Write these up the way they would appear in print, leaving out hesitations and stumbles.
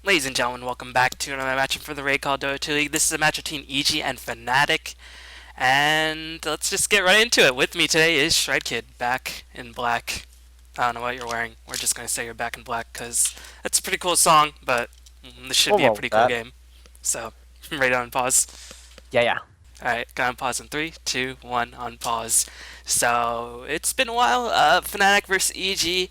Ladies and gentlemen, welcome back to another matchup for the Raidcall D2L League. This is a match between EG and Fnatic, and let's just get right into it. With me today is Shredkid, back in black. I don't know what you're wearing. We're just going to say you're back in black because it's a pretty cool song, but this should be a pretty cool game. So, ready on pause? Yeah. Alright, got on pause in 3, 2, 1, on pause. So, it's been a while. Fnatic versus EG.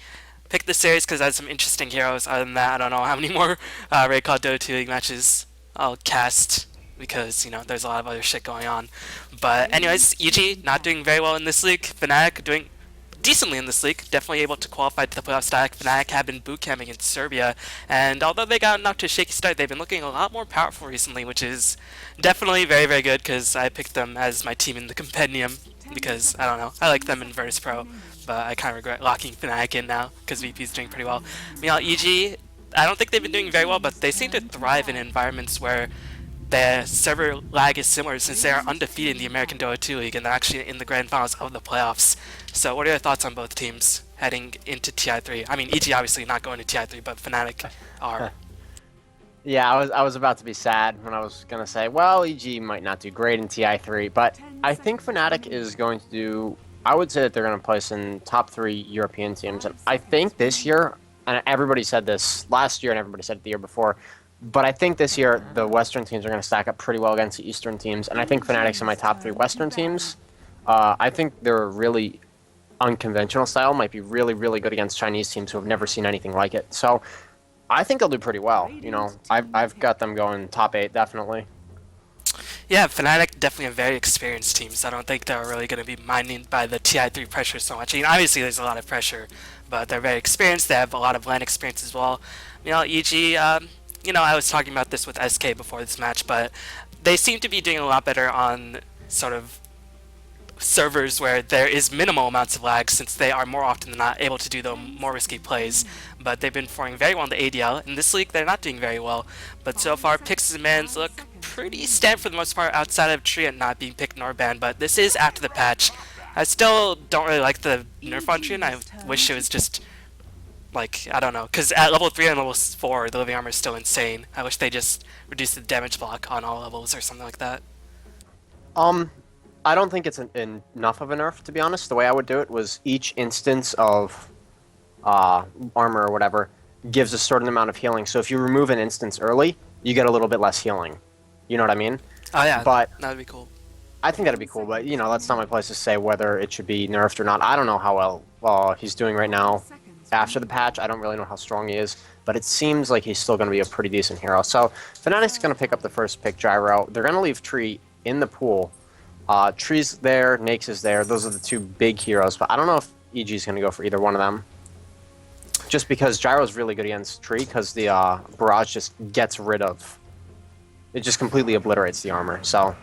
Picked the series because I had some interesting heroes. Other than that, I don't know how many more Raidcall D2L League matches I'll cast because, you know, there's a lot of other shit going on. But anyways, EG not doing very well in this league. Fnatic doing decently in this league, definitely able to qualify to the playoff stack. Fnatic have been boot camping in Serbia, and although they got knocked to a shaky start, they've been looking a lot more powerful recently, which is definitely very, very good because I picked them as my team in the compendium because, I don't know, I like them in Virtus Pro, but I kind of regret locking Fnatic in now because VP's doing pretty well. Meanwhile, EG, I don't think they've been doing very well, but they seem to thrive in environments where the server lag is similar since they are undefeated in the American Dota 2 League and they're actually in the grand finals of the playoffs. So what are your thoughts on both teams heading into TI3? I mean, EG obviously not going to TI3, but Fnatic are. Yeah, I was about to be sad when I was going to say, well, EG might not do great in TI3, but I think Fnatic is going to do, I would say that they're going to place in top 3 European teams. And I think this year, and everybody said this last year and everybody said it the year before, but I think this year the Western teams are going to stack up pretty well against the Eastern teams, and I think Fnatic's in my top 3 Western teams. I think they're really unconventional style, might be really, really good against Chinese teams who have never seen anything like it. So I think they'll do pretty well. You know, I've got them going top 8, definitely. Yeah, Fnatic definitely a very experienced team, so I don't think they're really going to be minded by the TI3 pressure so much. I mean, obviously there's a lot of pressure, but they're very experienced. They have a lot of LAN experience as well. You know, EG, you know, I was talking about this with SK before this match, but they seem to be doing a lot better on sort of servers where there is minimal amounts of lag since they are more often than not able to do the more risky plays. But they've been performing very well in the ADL. In this league, they're not doing very well. But so far, picks and bans look pretty standard for the most part outside of Treant not being picked nor banned. But this is after the patch. I still don't really like the nerf on Treant. I wish it was just like, I don't know, because at level 3 and level 4, the living armor is still insane. I wish they just reduced the damage block on all levels or something like that. I don't think it's enough of a nerf, to be honest. The way I would do it was each instance of armor or whatever gives a certain amount of healing. So if you remove an instance early, you get a little bit less healing. You know what I mean? Oh yeah, but that would be cool. I think that'd be cool, but, you know, that's not my place to say whether it should be nerfed or not. I don't know how well he's doing right now after the patch. I don't really know how strong he is, but it seems like he's still going to be a pretty decent hero. So Fnatic's going to pick up the first pick, Gyro. They're going to leave Tree in the pool. Tree's there, Nakes is there. Those are the 2 big heroes, but I don't know if EG's going to go for either one of them. Just because Gyro's really good against Tree, because the barrage just gets rid of... It just completely obliterates the armor, so...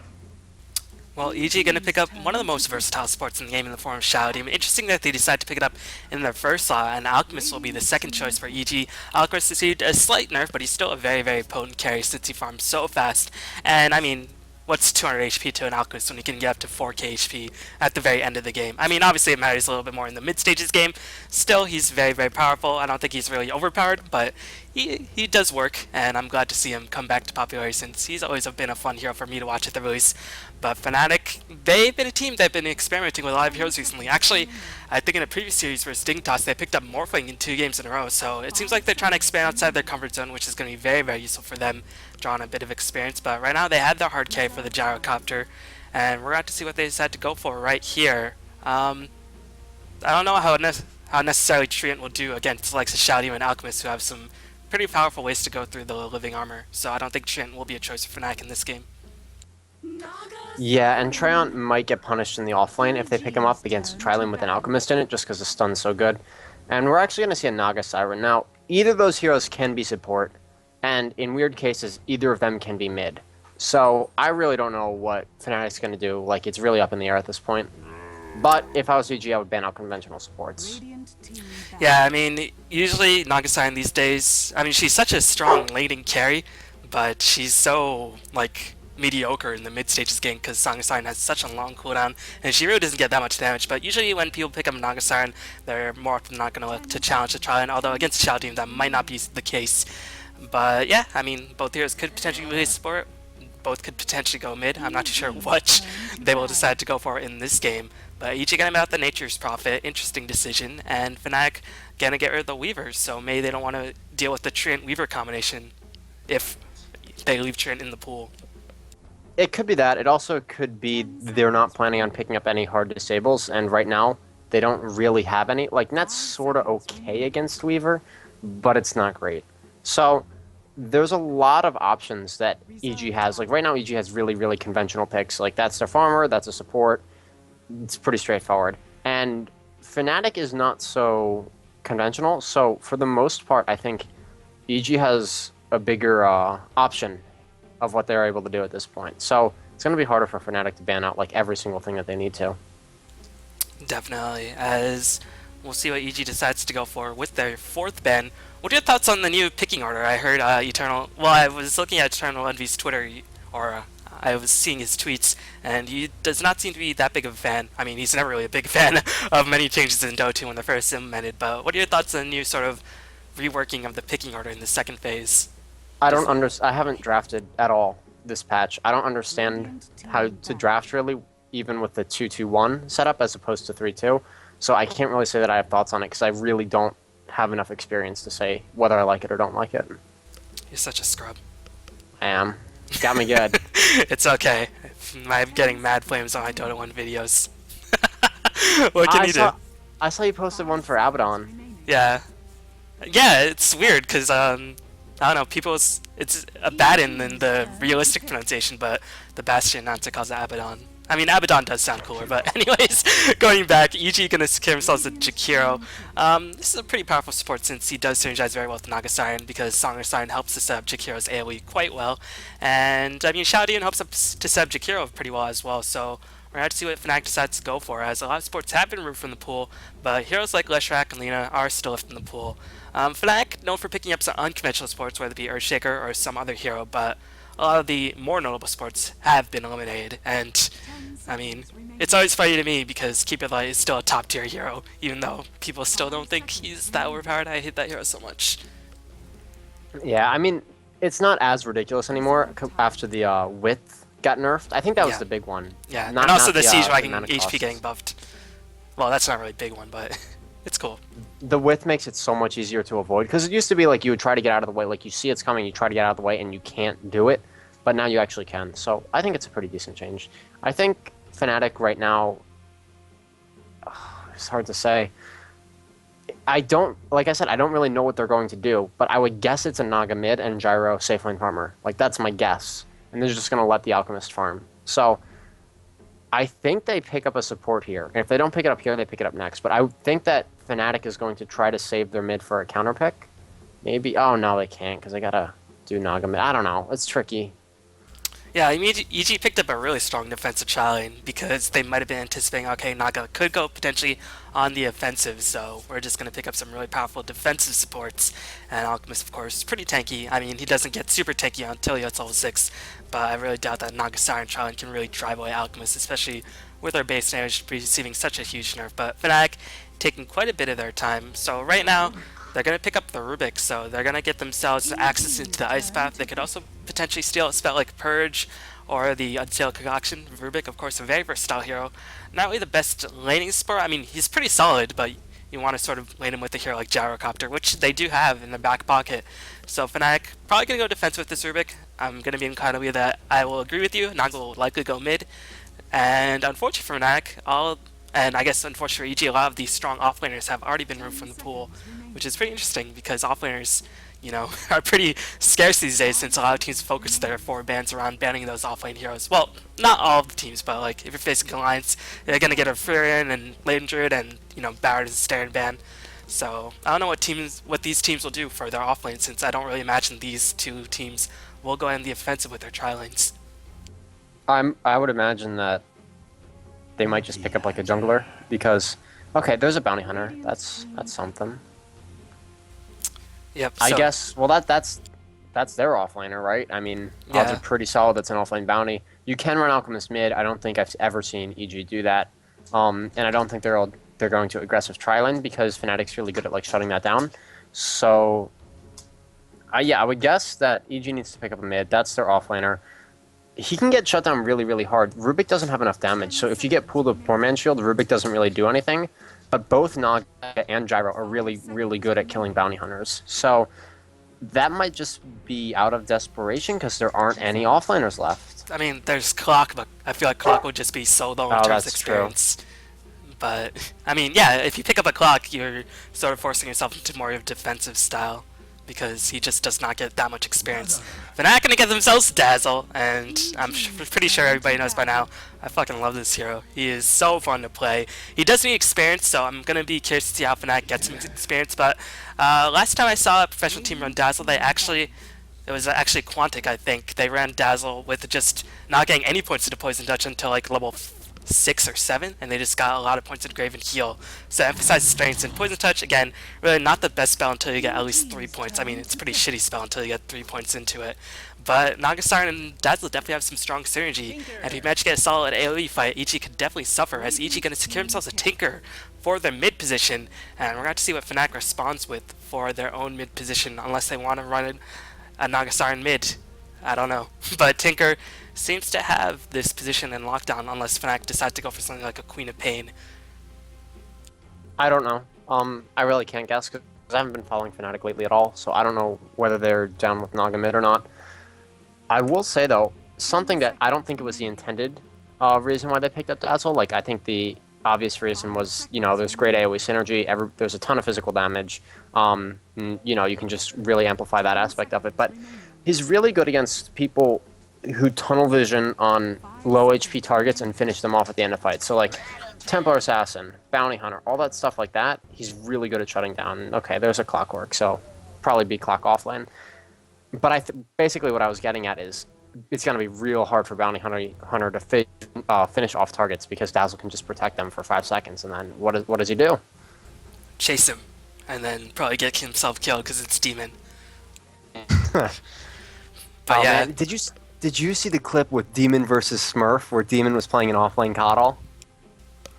Well, EG going to pick up one of the most versatile supports in the game in the form of Shadow Demon. Interesting that they decided to pick it up in their first slot, and Alchemist will be the second choice for EG. Alchemist received a slight nerf, but he's still a very, very potent carry since he farms so fast. And, I mean, what's 200 HP to an Alchemist when you can get up to 4k HP at the very end of the game? I mean, obviously it matters a little bit more in the mid-stages game. Still, he's very, very powerful. I don't think he's really overpowered, but he does work, and I'm glad to see him come back to popularity since he's always been a fun hero for me to watch at the release. But Fnatic, they've been a team that's been experimenting with a lot of heroes recently. Actually, I think in a previous series versus Dignitas, they picked up Morphling in 2 games in a row, so it seems like they're trying to expand outside their comfort zone, which is going to be very, very useful for them, drawing a bit of experience. But right now, they had their hard carry for the Gyrocopter, and we're going to have to see what they decide to go for right here. I don't know how necessarily Treant will do against the likes of Shadow Demon and Alchemist, who have some pretty powerful ways to go through the living armor, so I don't think Treant will be a choice for Fnatic in this game. Yeah, and Treant might get punished in the offlane if they pick him up against a Trilane with an Alchemist in it, just because the stun's so good. And we're actually going to see a Naga Siren. Now, either of those heroes can be support, and in weird cases, either of them can be mid. So I really don't know what Fnatic's going to do. Like, it's really up in the air at this point. But if I was EG, I would ban out conventional supports. Yeah, I mean, usually Naga Siren these days, I mean, she's such a strong laning carry, but she's so, like, mediocre in the mid-stages game because Naga Siren has such a long cooldown, and she really doesn't get that much damage. But usually when people pick up Naga Siren, they're more often not going to look to challenge the Trilane, although against a Shadow Team that might not be the case. But yeah, I mean, both heroes could potentially really support. Both could potentially go mid. I'm not too sure which they will decide to go for in this game. But each gonna out the Nature's Prophet, interesting decision, and Fnatic gonna get rid of the Weavers, so maybe they don't want to deal with the Treant Weaver combination if they leave Treant in the pool. It could be that. It also could be they're not planning on picking up any hard disables, and right now they don't really have any. Like, Net's sort of okay against Weaver, but it's not great. So there's a lot of options that EG has. Like, right now, EG has really, really conventional picks. Like, that's their farmer, that's a support. It's pretty straightforward. And Fnatic is not so conventional, so for the most part, I think EG has a bigger option of what they're able to do at this point. So it's going to be harder for Fnatic to ban out like every single thing that they need to. Definitely, as we'll see what EG decides to go for with their fourth ban. What are your thoughts on the new picking order? I heard Eternal. Well, I was looking at Eternal Envy's Twitter, or I was seeing his tweets, and he does not seem to be that big of a fan. I mean, he's never really a big fan of many changes in Dota when they're first implemented. But what are your thoughts on the new sort of reworking of the picking order in the second phase? I haven't drafted at all this patch. I don't understand how to draft really, even with the 2-2-1 setup as opposed to 3-2. So I can't really say that I have thoughts on it because I really don't have enough experience to say whether I like it or don't like it. You're such a scrub. I am. Got me good. It's okay. I'm getting mad flames on my Dota 1 videos. What can you do? I saw you posted one for Abaddon. Yeah. Yeah, it's weird because I don't know, it's Abaddon in the realistic pronunciation, but the Bastion Nanta calls it Abaddon. I mean, Abaddon does sound cooler, but anyways, going back, EG gonna secure themselves with Jakiro. This is a pretty powerful support since he does synergize very well with Naga Siren, because Song of Siren helps to set up Jakiro's AoE quite well. And, I mean, Shao Dian helps to set up Jakiro pretty well as well, so we're going to see what Fnatic decides to go for, as a lot of supports have been removed from the pool, but heroes like Leshrac and Lina are still left in the pool. Fnatic, known for picking up some unconventional supports, whether it be Earthshaker or some other hero, but a lot of the more notable supports have been eliminated, and, I mean, it's always funny to me because Keep It Light is still a top tier hero, even though people still don't think he's that overpowered. I hate that hero so much. Yeah, I mean, it's not as ridiculous anymore after the width got nerfed. I think that was the big one. Yeah, and also the Siege Wagon HP costs. getting buffed. Well, that's not really a big one, but it's cool. The width makes it so much easier to avoid, because it used to be like you would try to get out of the way, like you see it's coming, you try to get out of the way, and you can't do it, but now you actually can. So I think it's a pretty decent change. I think Fnatic right now, it's hard to say. Like I said, I don't really know what they're going to do, but I would guess it's a Naga mid and Gyro safe lane farmer. Like, that's my guess. And they're just going to let the Alchemist farm. So I think they pick up a support here. And if they don't pick it up here, they pick it up next. But I think that Fnatic is going to try to save their mid for a counter pick. Maybe. Oh, no, they can't, because they got to do Naga mid. I don't know. It's tricky. Yeah, I mean, EG picked up a really strong defensive challenge because they might have been anticipating, okay, Naga could go potentially on the offensive, so we're just going to pick up some really powerful defensive supports. And Alchemist, of course, is pretty tanky. I mean, he doesn't get super tanky until he hits level 6, but I really doubt that Naga Siren challenge can really drive away Alchemist, especially with our base damage receiving such a huge nerf. But Fnatic taking quite a bit of their time, so right now, they're going to pick up the Rubik, so they're going to get themselves access into the Ice Path. They could also potentially steal a spell like Purge or the Unsealed Concoction. Rubik, of course, a very versatile hero. Not really the best laning support. I mean, he's pretty solid, but you want to sort of lane him with a hero like Gyrocopter, which they do have in their back pocket. So Fnatic probably going to go defense with this Rubik. I'm going to be in kind of way that I will agree with you. Naga will likely go mid. And unfortunately for Fnatic, and I guess unfortunately for EG, a lot of these strong offlaners have already been removed from the pool, which is pretty interesting because offlaners, you know, are pretty scarce these days since a lot of teams focus their forward bans around banning those offlane heroes. Well, not all of the teams, but like if you're facing Alliance, they're gonna get a Furion and Lane Druid and, you know, Barret is a standard ban. So I don't know what these teams will do for their offlane, since I don't really imagine these two teams will go on the offensive with their tri-lanes. I would imagine that they might just pick up like a jungler because, okay, there's a bounty hunter. That's something. Yep. I guess. Well, that's their offlaner, right? I mean, odds are pretty solid. That's an offlane bounty. You can run Alchemist mid. I don't think I've ever seen EG do that, and I don't think they're going to aggressive tri-lane because Fnatic's really good at like shutting that down. So Yeah, I would guess that EG needs to pick up a mid. That's their offlaner. He can get shut down really, really hard. Rubik doesn't have enough damage, so if you get pulled a poor-man shield, Rubik doesn't really do anything. But both Naga and Gyro are really, really good at killing bounty hunters. So that might just be out of desperation because there aren't any offlaners left. I mean, there's Clock, but I feel like Clock would just be so low in terms of That's experience. But, I mean, yeah, if you pick up a Clock, you're sort of forcing yourself into more of a defensive style, because he just does not get that much experience. They're not going to get themselves Dazzle, and I'm pretty sure everybody knows by now, I fucking love this hero. He is so fun to play. He does need experience, so I'm going to be curious to see how Fnatic gets some experience, but last time I saw a professional team run Dazzle, it was actually Quantic, I think. They ran Dazzle with just not getting any points into Poison Touch until like level 6 or 7, and they just got a lot of points into Grave and Heal. So emphasize strengths and Poison Touch, again, really not the best spell until you get at least 3 points. I mean, it's a pretty shitty spell until you get 3 points into it. But Nagastar and Dazzle definitely have some strong synergy, and if you manage to get a solid AoE fight, EG could definitely suffer, as EG going to secure themselves a Tinker for their mid position, and we're going to see what Fnatic responds with for their own mid position, unless they want to run a Nagastar in mid. I don't know. But Tinker seems to have this position in lockdown, unless Fnatic decides to go for something like a Queen of Pain. I don't know. I really can't guess because I haven't been following Fnatic lately at all, so I don't know whether they're down with Naga mid or not. I will say, though, something that I don't think it was the intended reason why they picked up Dazzle. Like, I think the obvious reason was, you know, there's great AoE synergy, there's a ton of physical damage, you know, you can just really amplify that aspect of it, but he's really good against people who tunnel vision on low HP targets and finish them off at the end of fights. So, like, Templar Assassin, Bounty Hunter, all that stuff like that, he's really good at shutting down. Okay, there's a Clockwork, so probably be Clock offlane. But basically what I was getting at is it's going to be real hard for Bounty Hunter to finish off targets because Dazzle can just protect them for 5 seconds, and then what does he do? Chase him, and then probably get himself killed because it's Demon. But yeah. Man, did you see the clip with Demon versus Smurf where Demon was playing an offlane Coddle?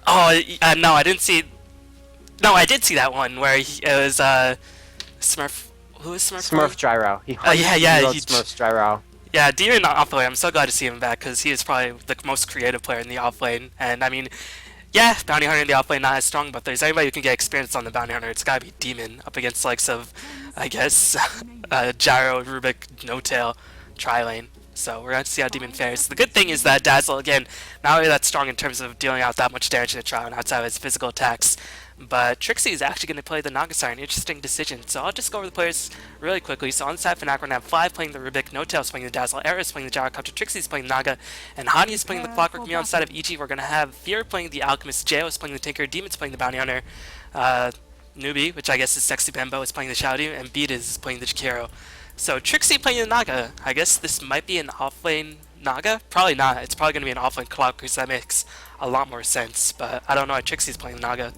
Oh, no, I didn't see... No, I did see that one where it was Smurf... Who is Smurf? Smurf Gyro. Yeah, Smurf's Gyro. Yeah, Demon offlane, I'm so glad to see him back, because he is probably the most creative player in the offlane. And, I mean, yeah, Bounty Hunter in the offlane not as strong, but there's anybody who can get experience on the Bounty Hunter, it's gotta be Demon, up against the likes of, I guess, Gyro, Rubik, No-Tail, Tri-Lane. So we're going to see how Demon fares. The good thing is that Dazzle, again, not only that strong in terms of dealing out that much damage in the Tri-Lane outside of his physical attacks, but Trixie is actually going to play the Nagastar, an interesting decision. So I'll just go over the players really quickly. So on the side of Fnatic, we're going to have Fly playing the Rubik, No-Tail's playing the Dazzle, Era's playing the Gyrocopter, Trixie's playing the Naga, and Hani is playing the Clockwork. Me on the side of EG, we're going to have Fear playing the Alchemist, Jo is playing the Tinker, Demon's playing the Bounty Hunter, Newbie, which I guess is Sexy Bambo, is playing the Shadow Demon, and Beat is playing the Jakiro. So Trixie playing the Naga. I guess this might be an offlane Naga? Probably not. It's probably going to be an offlane Clock, because that makes a lot more sense. But I don't know why Trixie's playing Naga.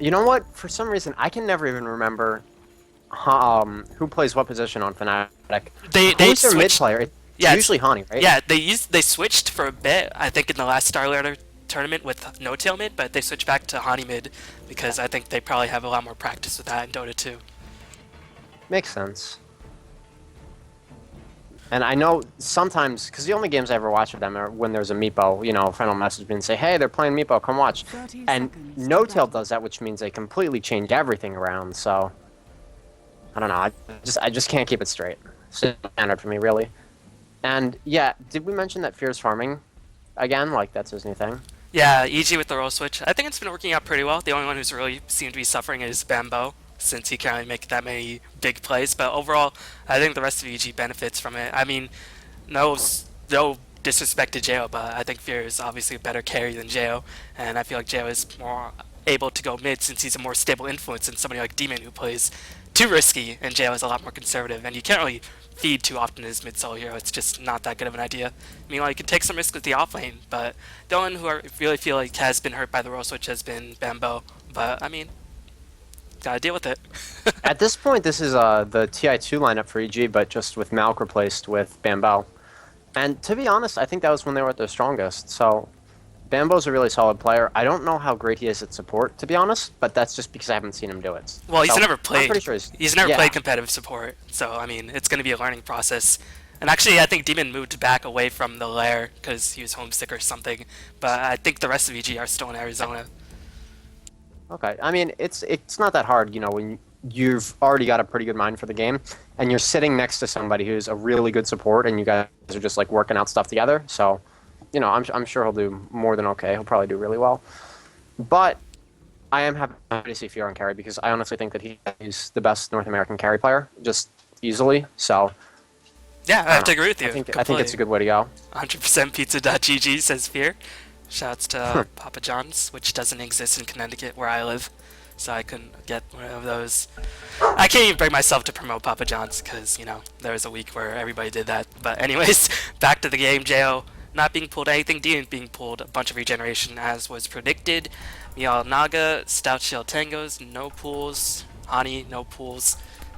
You know what? For some reason, I can never even remember who plays what position on Fnatic. Who's their mid player? It's usually Hani, right? Yeah, they switched for a bit, I think, in the last StarLadder tournament with No-Tail mid, but they switched back to Hani mid, because I think they probably have a lot more practice with that in Dota 2. Makes sense. And I know sometimes, because the only games I ever watch of them are when there's a Meepo, you know, a friend will message me and say, hey, they're playing Meepo, come watch. And No-Tail does that, which means they completely change everything around, so... I don't know, I just can't keep it straight. It's standard for me, really. And, yeah, did we mention that Fear's farming again? Like, that's his new thing? Yeah, EG with the role switch. I think it's been working out pretty well. The only one who's really seemed to be suffering is Bambo, since he can't really make that many big plays. But overall, I think the rest of EG benefits from it. I mean, no disrespect to Jo, but I think Fear is obviously a better carry than Jo, and I feel like Jo is more able to go mid since he's a more stable influence than somebody like Demon who plays too risky, and Jo is a lot more conservative, and you can't really feed too often as mid-solo hero. It's just not that good of an idea. I mean, well, you can take some risk with the offlane, but the one who I really feel like has been hurt by the role switch has been Bambo. But, I mean, gotta deal with it. At this point, this is the TI2 lineup for EG, but just with Malk replaced with Bambo. And to be honest, I think that was when they were at their strongest, so Bambo's a really solid player. I don't know how great he is at support, to be honest, but that's just because I haven't seen him do it. Well, he's So, never I'm played. pretty sure He's never yeah. played competitive support, so I mean, it's going to be a learning process. And actually, I think Demon moved back away from the lair because he was homesick or something. But I think the rest of EG are still in Arizona. Okay, I mean, it's not that hard, you know, when you've already got a pretty good mind for the game, and you're sitting next to somebody who's a really good support, and you guys are just like working out stuff together. So, you know, I'm sure he'll do more than okay. He'll probably do really well. But I am happy to see Fiora on carry because I honestly think that he's the best North American carry player, just easily. So. Yeah, I have to agree with you. I think it's a good way to go. 100% pizza.gg says Fear. Shouts to Papa John's, which doesn't exist in Connecticut where I live, so I couldn't get one of those. I can't even bring myself to promote Papa John's because, you know, there was a week where everybody did that. But anyways, back to the game. Jo not being pulled anything, Demon being pulled a bunch of regeneration as was predicted. Mial Naga, Stout Shield Tangos, no pulls. Hani, no pulls.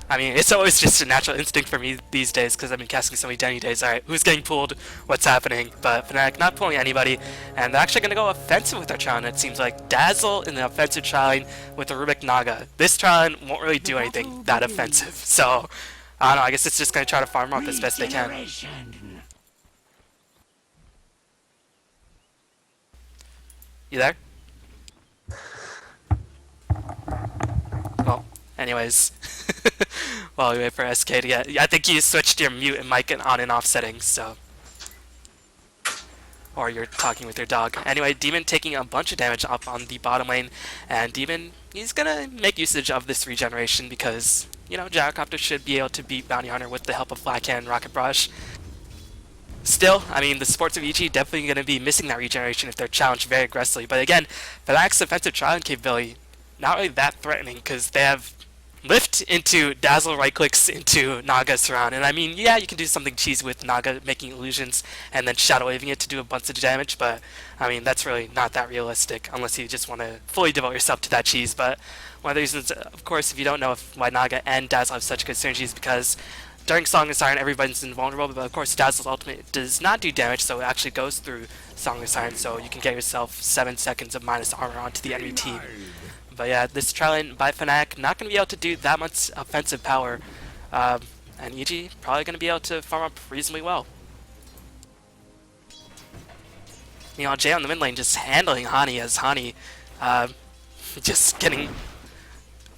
I mean, it's always just a natural instinct for me these days because I've been casting so many Denny days. Alright, who's getting pulled? What's happening? But Fnatic not pulling anybody, and they're actually going to go offensive with their Tron. It seems like Dazzle in the offensive Tron with the Rubik Naga. This Tron won't really do anything that offensive, so I don't know, I guess it's just going to try to farm off as best they can. You there? Well, anyways. While we wait for SK to get... I think you switched your mute and mic on and off settings, so... Or you're talking with your dog. Anyway, Demon taking a bunch of damage up on the bottom lane, and Demon, he's gonna make usage of this regeneration because, you know, Gyrocopter should be able to beat Bounty Hunter with the help of Black Hand and Rocket Barrage. Still, I mean, the supports of EG definitely going to be missing that regeneration if they're challenged very aggressively. But again, Fnatic's offensive trialing capability, not really that threatening because they have lift into Dazzle right clicks into Naga surround. And I mean, yeah, you can do something cheesy with Naga making illusions and then shadow waving it to do a bunch of damage, but I mean, that's really not that realistic unless you just want to fully devote yourself to that cheese. But one of the reasons, of course, if you don't know why Naga and Dazzle have such good synergies, because during Song of Siren, everybody's invulnerable, but of course Dazzle's ultimate does not do damage, so it actually goes through Song of Siren, so you can get yourself 7 seconds of minus armor onto the enemy team. But yeah, this trial by Fnatic, not going to be able to do that much offensive power, and EG probably going to be able to farm up reasonably well. Meanwhile, Jay on the mid lane just handling Hani as Hani just getting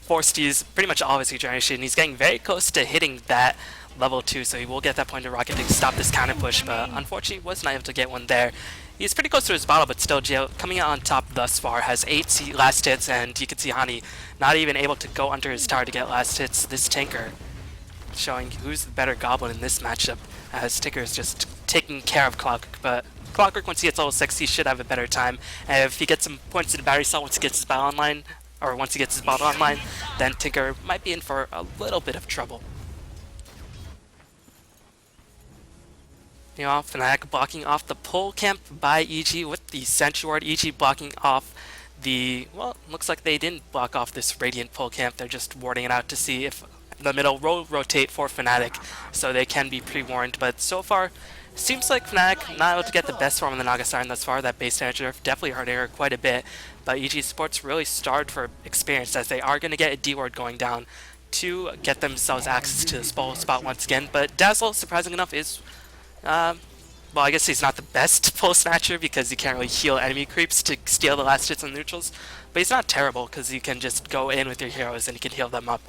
forced to use pretty much all of his regeneration. He's getting very close to hitting that level 2, so he will get that point to Rocket to stop this counter push, but unfortunately was not able to get one there. He's pretty close to his bottle, but still, Geo coming out on top thus far has 8 last hits, and you can see Hani not even able to go under his tower to get last hits. This Tinker showing who's the better Goblin in this matchup, as Tinker is just taking care of Clockwork, but Clockwork, once he gets level 6, he should have a better time, and if he gets some points to the battery cell once he gets his battle online, or once he gets his bottle online, then Tinker might be in for a little bit of trouble. Meanwhile, Fnatic blocking off the pull camp by EG with the Sentry Ward. EG blocking off the, well, looks like they didn't block off this Radiant pull camp. They're just warding it out to see if the middle will rotate for Fnatic, so they can be pre-warned. But so far, seems like Fnatic not able to get the best form of the Naga Siren thus far. That base damage nerf definitely hurting her quite a bit. But EG Sports really starved for experience, as they are going to get a D-Ward going down to get themselves access to this ball spot once again. But Dazzle, surprising enough, is... well, I guess he's not the best pull snatcher because he can't really heal enemy creeps to steal the last hits on neutrals, but he's not terrible because you can just go in with your heroes and you can heal them up.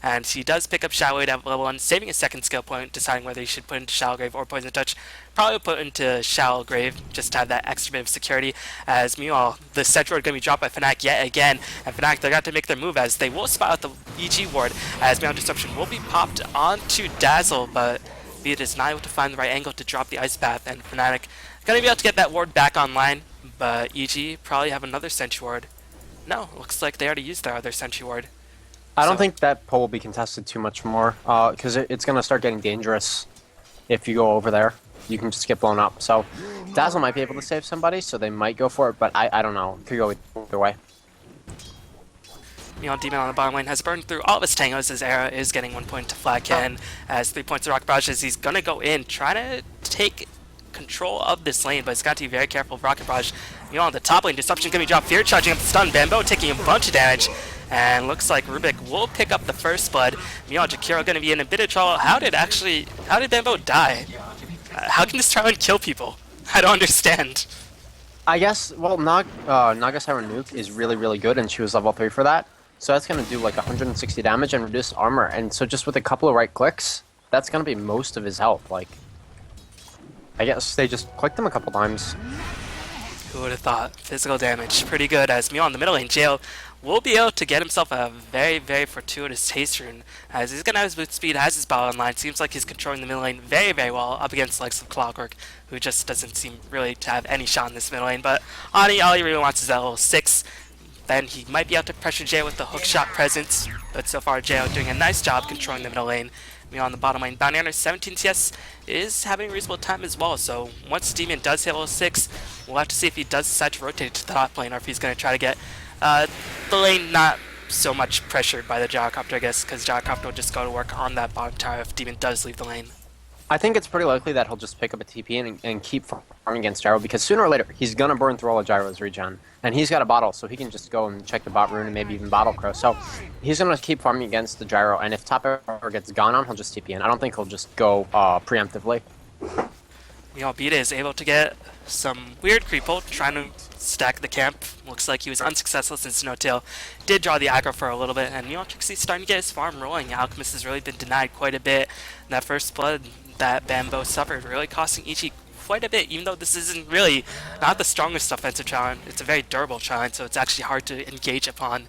And he does pick up Shadow Wave at level 1, saving a second skill point, deciding whether he should put into Shallow Grave or Poison Touch. Probably put into Shallow Grave just to have that extra bit of security, as meanwhile, the Sentry Ward going to be dropped by Fnatic yet again, and Fnatic, they're going to make their move as they will spot out the EG Ward, as Meow Disruption will be popped onto Dazzle, but Beat is not able to find the right angle to drop the Ice Path, and Fnatic going to be able to get that ward back online, but EG probably have another Sentry Ward. No, looks like they already used their other Sentry Ward. I don't think that pull will be contested too much more, because it's going to start getting dangerous if you go over there. You can just get blown up. So Dazzle might be able to save somebody, so they might go for it, but I don't know. Could go either way. Meanwhile, Demon on the bottom lane has burned through all of his tangos. His Era is getting 1 point to Flatcan, as 3 points to Rocket Barrage, as he's going to go in, trying to take control of this lane, but he's got to be very careful of Rocket Barrage, Meanwhile, on the top lane, Disruption gonna be dropped. Fear charging up the stun. Bambo taking a bunch of damage. And looks like Rubik will pick up the first blood. Meanwhile, Jakiro gonna be in a bit of trouble. How did Bambo die? How can this try and kill people? I don't understand. I guess, well, Naga Siren Nuke is really, really good, and she was level 3 for that. So that's going to do like 160 damage and reduce armor. And so just with a couple of right clicks, that's going to be most of his health. Like, I guess they just clicked him a couple times. Who would have thought? Physical damage, pretty good. As Mew on the middle lane, Jail will be able to get himself a very, very fortuitous Haste Rune. As he's going to have his boot speed, has his ball online. Seems like he's controlling the middle lane very, very well up against the likes of Clockwork, who just doesn't seem really to have any shot in this middle lane. But Ani, all he really wants is that level 6. Then he might be able to pressure Jail with the hook shot presence. But so far, Jail doing a nice job controlling the middle lane. Meanwhile, on the bottom lane, Bounty Hunter 17 CS is having a reasonable time as well. So once Demon does hit level 6, we'll have to see if he does decide to rotate to the top lane or if he's going to try to get the lane not so much pressured by the Gyrocopter, I guess, because Gyrocopter will just go to work on that bottom tower if Demon does leave the lane. I think it's pretty likely that he'll just pick up a TP and keep farming against Gyro, because sooner or later, he's going to burn through all of Gyro's regen. And he's got a bottle, so he can just go and check the bot rune and maybe even bottle crow. So he's going to keep farming against the Gyro, and if top ever gets gone on, he'll just TP in. I don't think he'll just go preemptively. Meanwhile, Beta is able to get some weird creep ult, trying to stack the camp. Looks like he was unsuccessful since Snowtail did draw the aggro for a little bit, and meanwhile, Trixie's starting to get his farm rolling. Alchemist has really been denied quite a bit. That first blood that Bambo suffered really costing Ichi quite a bit, even though this isn't really not the strongest offensive challenge. It's a very durable challenge, so it's actually hard to engage upon,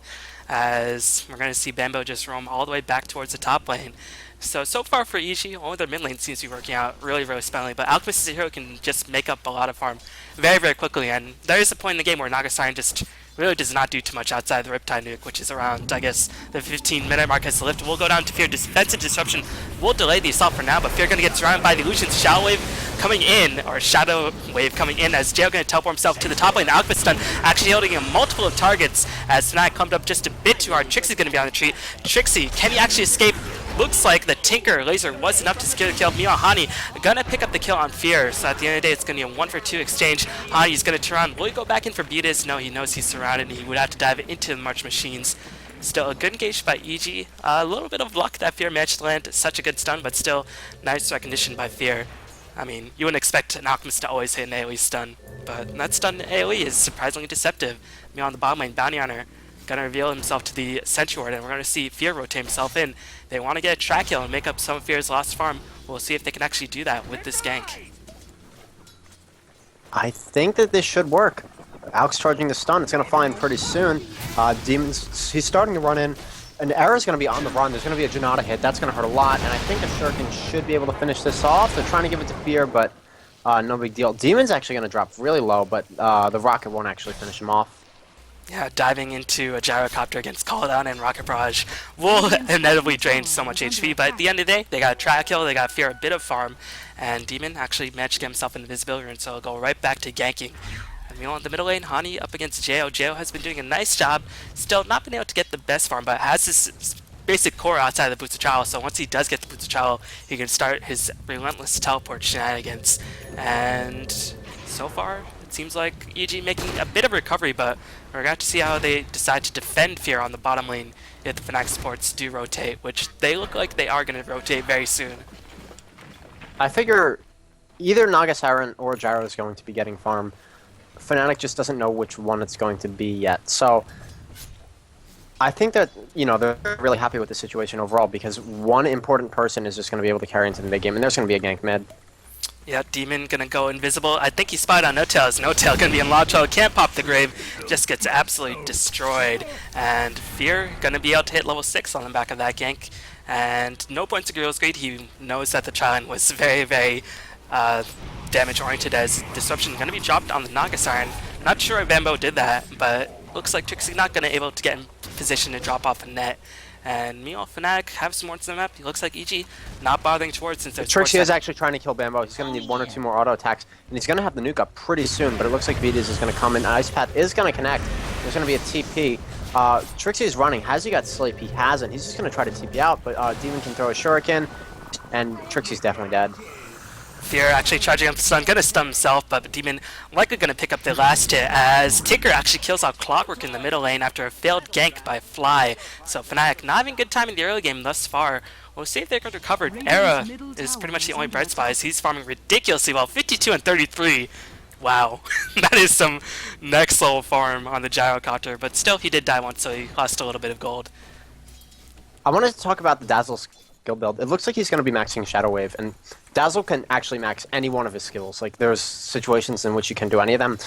as we're going to see Bambo just roam all the way back towards the top lane. So far for Ichi, only their mid lane seems to be working out really, really spellingly, but Alchemist is a hero who can just make up a lot of farm very, very quickly, and there is a point in the game where Naga Siren just really does not do too much outside the Riptide nuke, which is around, I guess, the 15-minute mark as the lift will go down to Fear. Defensive Disruption will delay the assault for now, but Fear going to get surrounded by the illusions. Shadow Wave coming in, or Shadow Wave coming in, as Jail going to teleport himself to the top lane. The Alchemist stun actually holding him multiple of targets, as Fnatic comes up just a bit too hard. Trixie's going to be on the retreat. Trixie, can he actually escape? Looks like the Tinker laser was enough to secure the kill. Meanwhile, Hani gonna pick up the kill on Fear, so at the end of the day, it's gonna be a 1-for-2 exchange. Hani's gonna turn around. Will he go back in for Beatus? No, he knows he's surrounded, and he would have to dive into the March Machines. Still a good engage by EG. A little bit of luck that Fear managed to land such a good stun, but still nice recognition by Fear. I mean, you wouldn't expect an Alchemist to always hit an AoE stun, but that stun AoE is surprisingly deceptive. Meanwhile, on the bottom lane, Bounty Hunter gonna reveal himself to the Sentry Ward, and we're gonna see Fear rotate himself in. They want to get a track kill and make up some of Fear's lost farm. We'll see if they can actually do that with this gank. I think that this should work. Alex charging the stun. It's going to fly in pretty soon. Demon's, he's starting to run in. An Era's going to be on the run. There's going to be a Janata hit. That's going to hurt a lot. And I think the Shuriken should be able to finish this off. They're trying to give it to Fear, but no big deal. Demon's actually going to drop really low, but the Rocket won't actually finish him off. Yeah, diving into a Gyrocopter against Caldown and Rocket Barrage will inevitably drain so much HP, but at the end of the day, they got a track kill, they got Fear a bit of farm, and Demon actually managed to get himself an invisibility rune, so he'll go right back to ganking. And meanwhile, in the middle lane, Hani up against Jo. Jo has been doing a nice job, still not been able to get the best farm, but has this basic core outside of the Boots of Travel, so once he does get the Boots of Travel, he can start his relentless teleport shenanigans. And so far, it seems like EG making a bit of recovery, but we're going to have to see how they decide to defend Fear on the bottom lane if the Fnatic supports do rotate, which they look like they are going to rotate very soon. I figure either Naga Siren or Gyro is going to be getting farm. Fnatic just doesn't know which one it's going to be yet. So I think that, you know, they're really happy with the situation overall, because one important person is just going to be able to carry into the mid game, and there's going to be a gank mid. Yeah, Demon gonna go invisible. I think he spied on No-Tail. No-Tail gonna be in loud trouble. Can't pop the grave. Just gets absolutely destroyed. And Fear gonna be able to hit level 6 on the back of that gank. And no points to Guerrilla's Greed. He knows that the challenge was very, very damage oriented, as Disruption gonna be dropped on the Naga Siren. Not sure if Bambo did that, but looks like Trixie not gonna able to get in position to drop off the net. And meanwhile, Fnatic have some more to the map. He looks like EG not bothering towards, since there's Trixie is actually trying to kill Bambo. He's going to need 1 or 2 more auto attacks, and he's going to have the nuke up pretty soon, but it looks like Vitas is going to come in. Ice Path is going to connect. There's going to be a TP. Trixie is running. Has he got sleep? He hasn't. He's just going to try to TP out, but Demon can throw a Shuriken, and Trixie's definitely dead. Fear actually charging up the stun, gonna stun himself, but Demon likely gonna pick up the last hit as Tinker actually kills out Clockwork in the middle lane after a failed gank by Fly. So Fnatic not having a good time in the early game thus far. We'll see if they can recover. Era is pretty much the only bright spot as he's farming ridiculously well, 52 and 33. Wow, that is some next level farm on the Gyrocopter, but still he did die once, so he lost a little bit of gold. I wanted to talk about the Dazzle skill build. It looks like he's going to be maxing Shadow Wave, and Dazzle can actually max any one of his skills. Like, there's situations in which you can do any of them,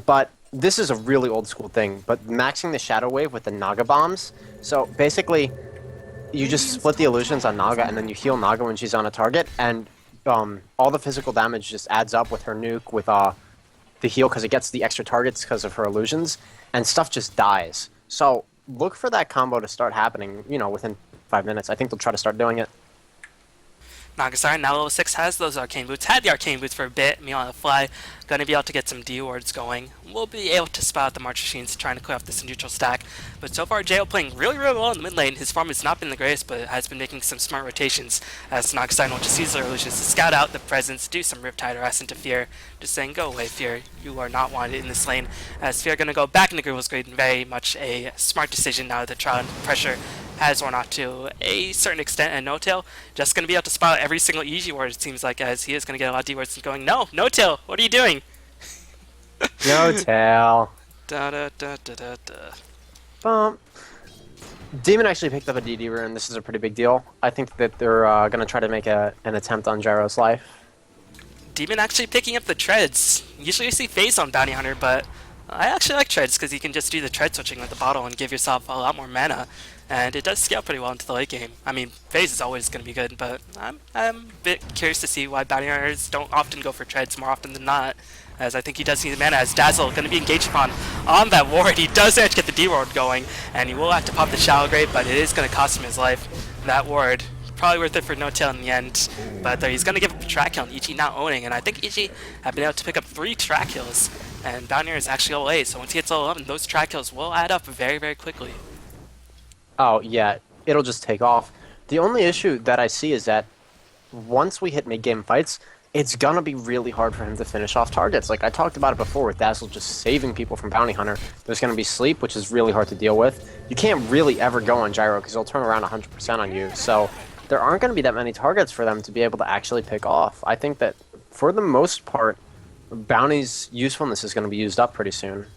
but this is a really old school thing, but maxing the Shadow Wave with the Naga bombs. So basically, you just split the illusions on Naga, and then you heal Naga when she's on a target, and all the physical damage just adds up with her nuke, with the heal, because it gets the extra targets because of her illusions, and stuff just dies. So look for that combo to start happening, you know, within 5 minutes. I think they'll try to start doing it. Nagasar now level 6 has those arcane boots, had the arcane boots for a bit, me on the fly, gonna be able to get some D wards going. We'll be able to spot out the March Machines trying to clear off this neutral stack, but so far JO playing really well in the mid lane. His farm has not been the greatest, but has been making some smart rotations as Nagasar will just use their illusions to scout out the presence, do some Riptide harass into Fear, just saying go away Fear, you are not wanted in this lane, as Fear gonna go back into Groovle's Grade, very much a smart decision now that the trial and pressure has worn off to a certain extent, and No-Tail just going to be able to spot every single EG ward, it seems like, as he is going to get a lot of D wards and going, no, No-Tail, what are you doing? No-Tail. Da da da da da da. Bump. Demon actually picked up a DD rune. This is a pretty big deal. I think that they're going to try to make an attempt on Gyro's life. Demon actually picking up the treads. Usually you see Phase on Bounty Hunter, but I actually like treads because you can just do the tread switching with the bottle and give yourself a lot more mana. And it does scale pretty well into the late game. I mean, Phase is always going to be good, but I'm a bit curious to see why Bounty Hunters don't often go for treads more often than not, as I think he does need the mana, as Dazzle going to be engaged upon on that ward. He does manage to get the D-ward going, and he will have to pop the Shallow Grave, but it is going to cost him his life. That ward, probably worth it for No-Tail in the end, but he's going to give up a track kill, and EG not owning, and I think EG have been able to pick up 3 track kills, and Bounty Hunter is actually level 8, so once he hits level 11, those track kills will add up very, very quickly. Oh, yeah, it'll just take off. The only issue that I see is that once we hit mid-game fights, it's gonna be really hard for him to finish off targets. Like, I talked about it before with Dazzle just saving people from Bounty Hunter. There's gonna be sleep, which is really hard to deal with. You can't really ever go on Gyro because he'll turn around 100% on you. So there aren't gonna be that many targets for them to be able to actually pick off. I think that, for the most part, Bounty's usefulness is gonna be used up pretty soon.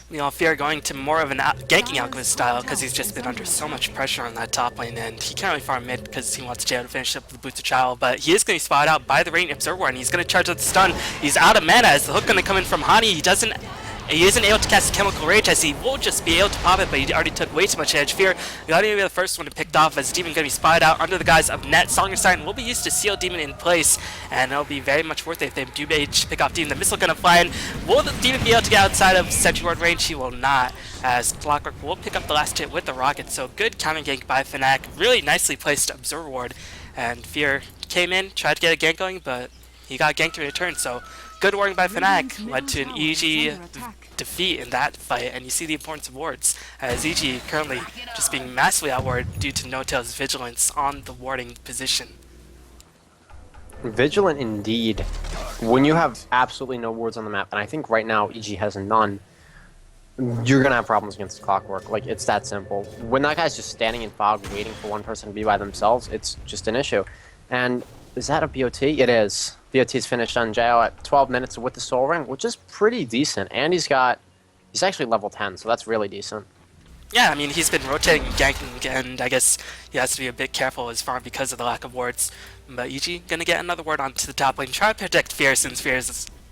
You know, Fear going to more of an ganking Alchemist style because he's just been under so much pressure on that top lane, and he can't really farm mid because he wants JO to finish up the Boots of Trial, but he is going to be spotted out by the Radiant Observer, and he's going to charge out the stun. He's out of mana as the hook going to come in from Hani. He isn't able to cast Chemical Rage as he will just be able to pop it, but he already took way too much edge. Fear not even be the first one to picked off as Demon going to be spotted out under the guise of Net. Song of Siren will be used to seal Demon in place, and it'll be very much worth it if they do manage to pick off Demon. The missile going to fly in. Will the Demon be able to get outside of Sentry Ward range? He will not, as Clockwork will pick up the last hit with the rocket. So good counter gank by Fnatic. Really nicely placed Observer Ward, and Fear came in, tried to get a gank going, but he got ganked in return. So good warding by Fnatic led to an EG defeat in that fight, and you see the importance of wards, as EG currently just being massively outwarded due to No-Tail's vigilance on the warding position. Vigilant indeed. When you have absolutely no wards on the map, and I think right now EG has none, you're gonna have problems against Clockwork. Like, it's that simple. When that guy's just standing in fog waiting for one person to be by themselves, it's just an issue. And is that a BOT? It is. BOT's finished on JO at 12 minutes with the Soul Ring, which is pretty decent. And he's actually level 10, so that's really decent. Yeah, I mean, he's been rotating and ganking, and I guess he has to be a bit careful of his farm because of the lack of wards. But EG gonna get another ward onto the top lane, try to protect Fear, since Fear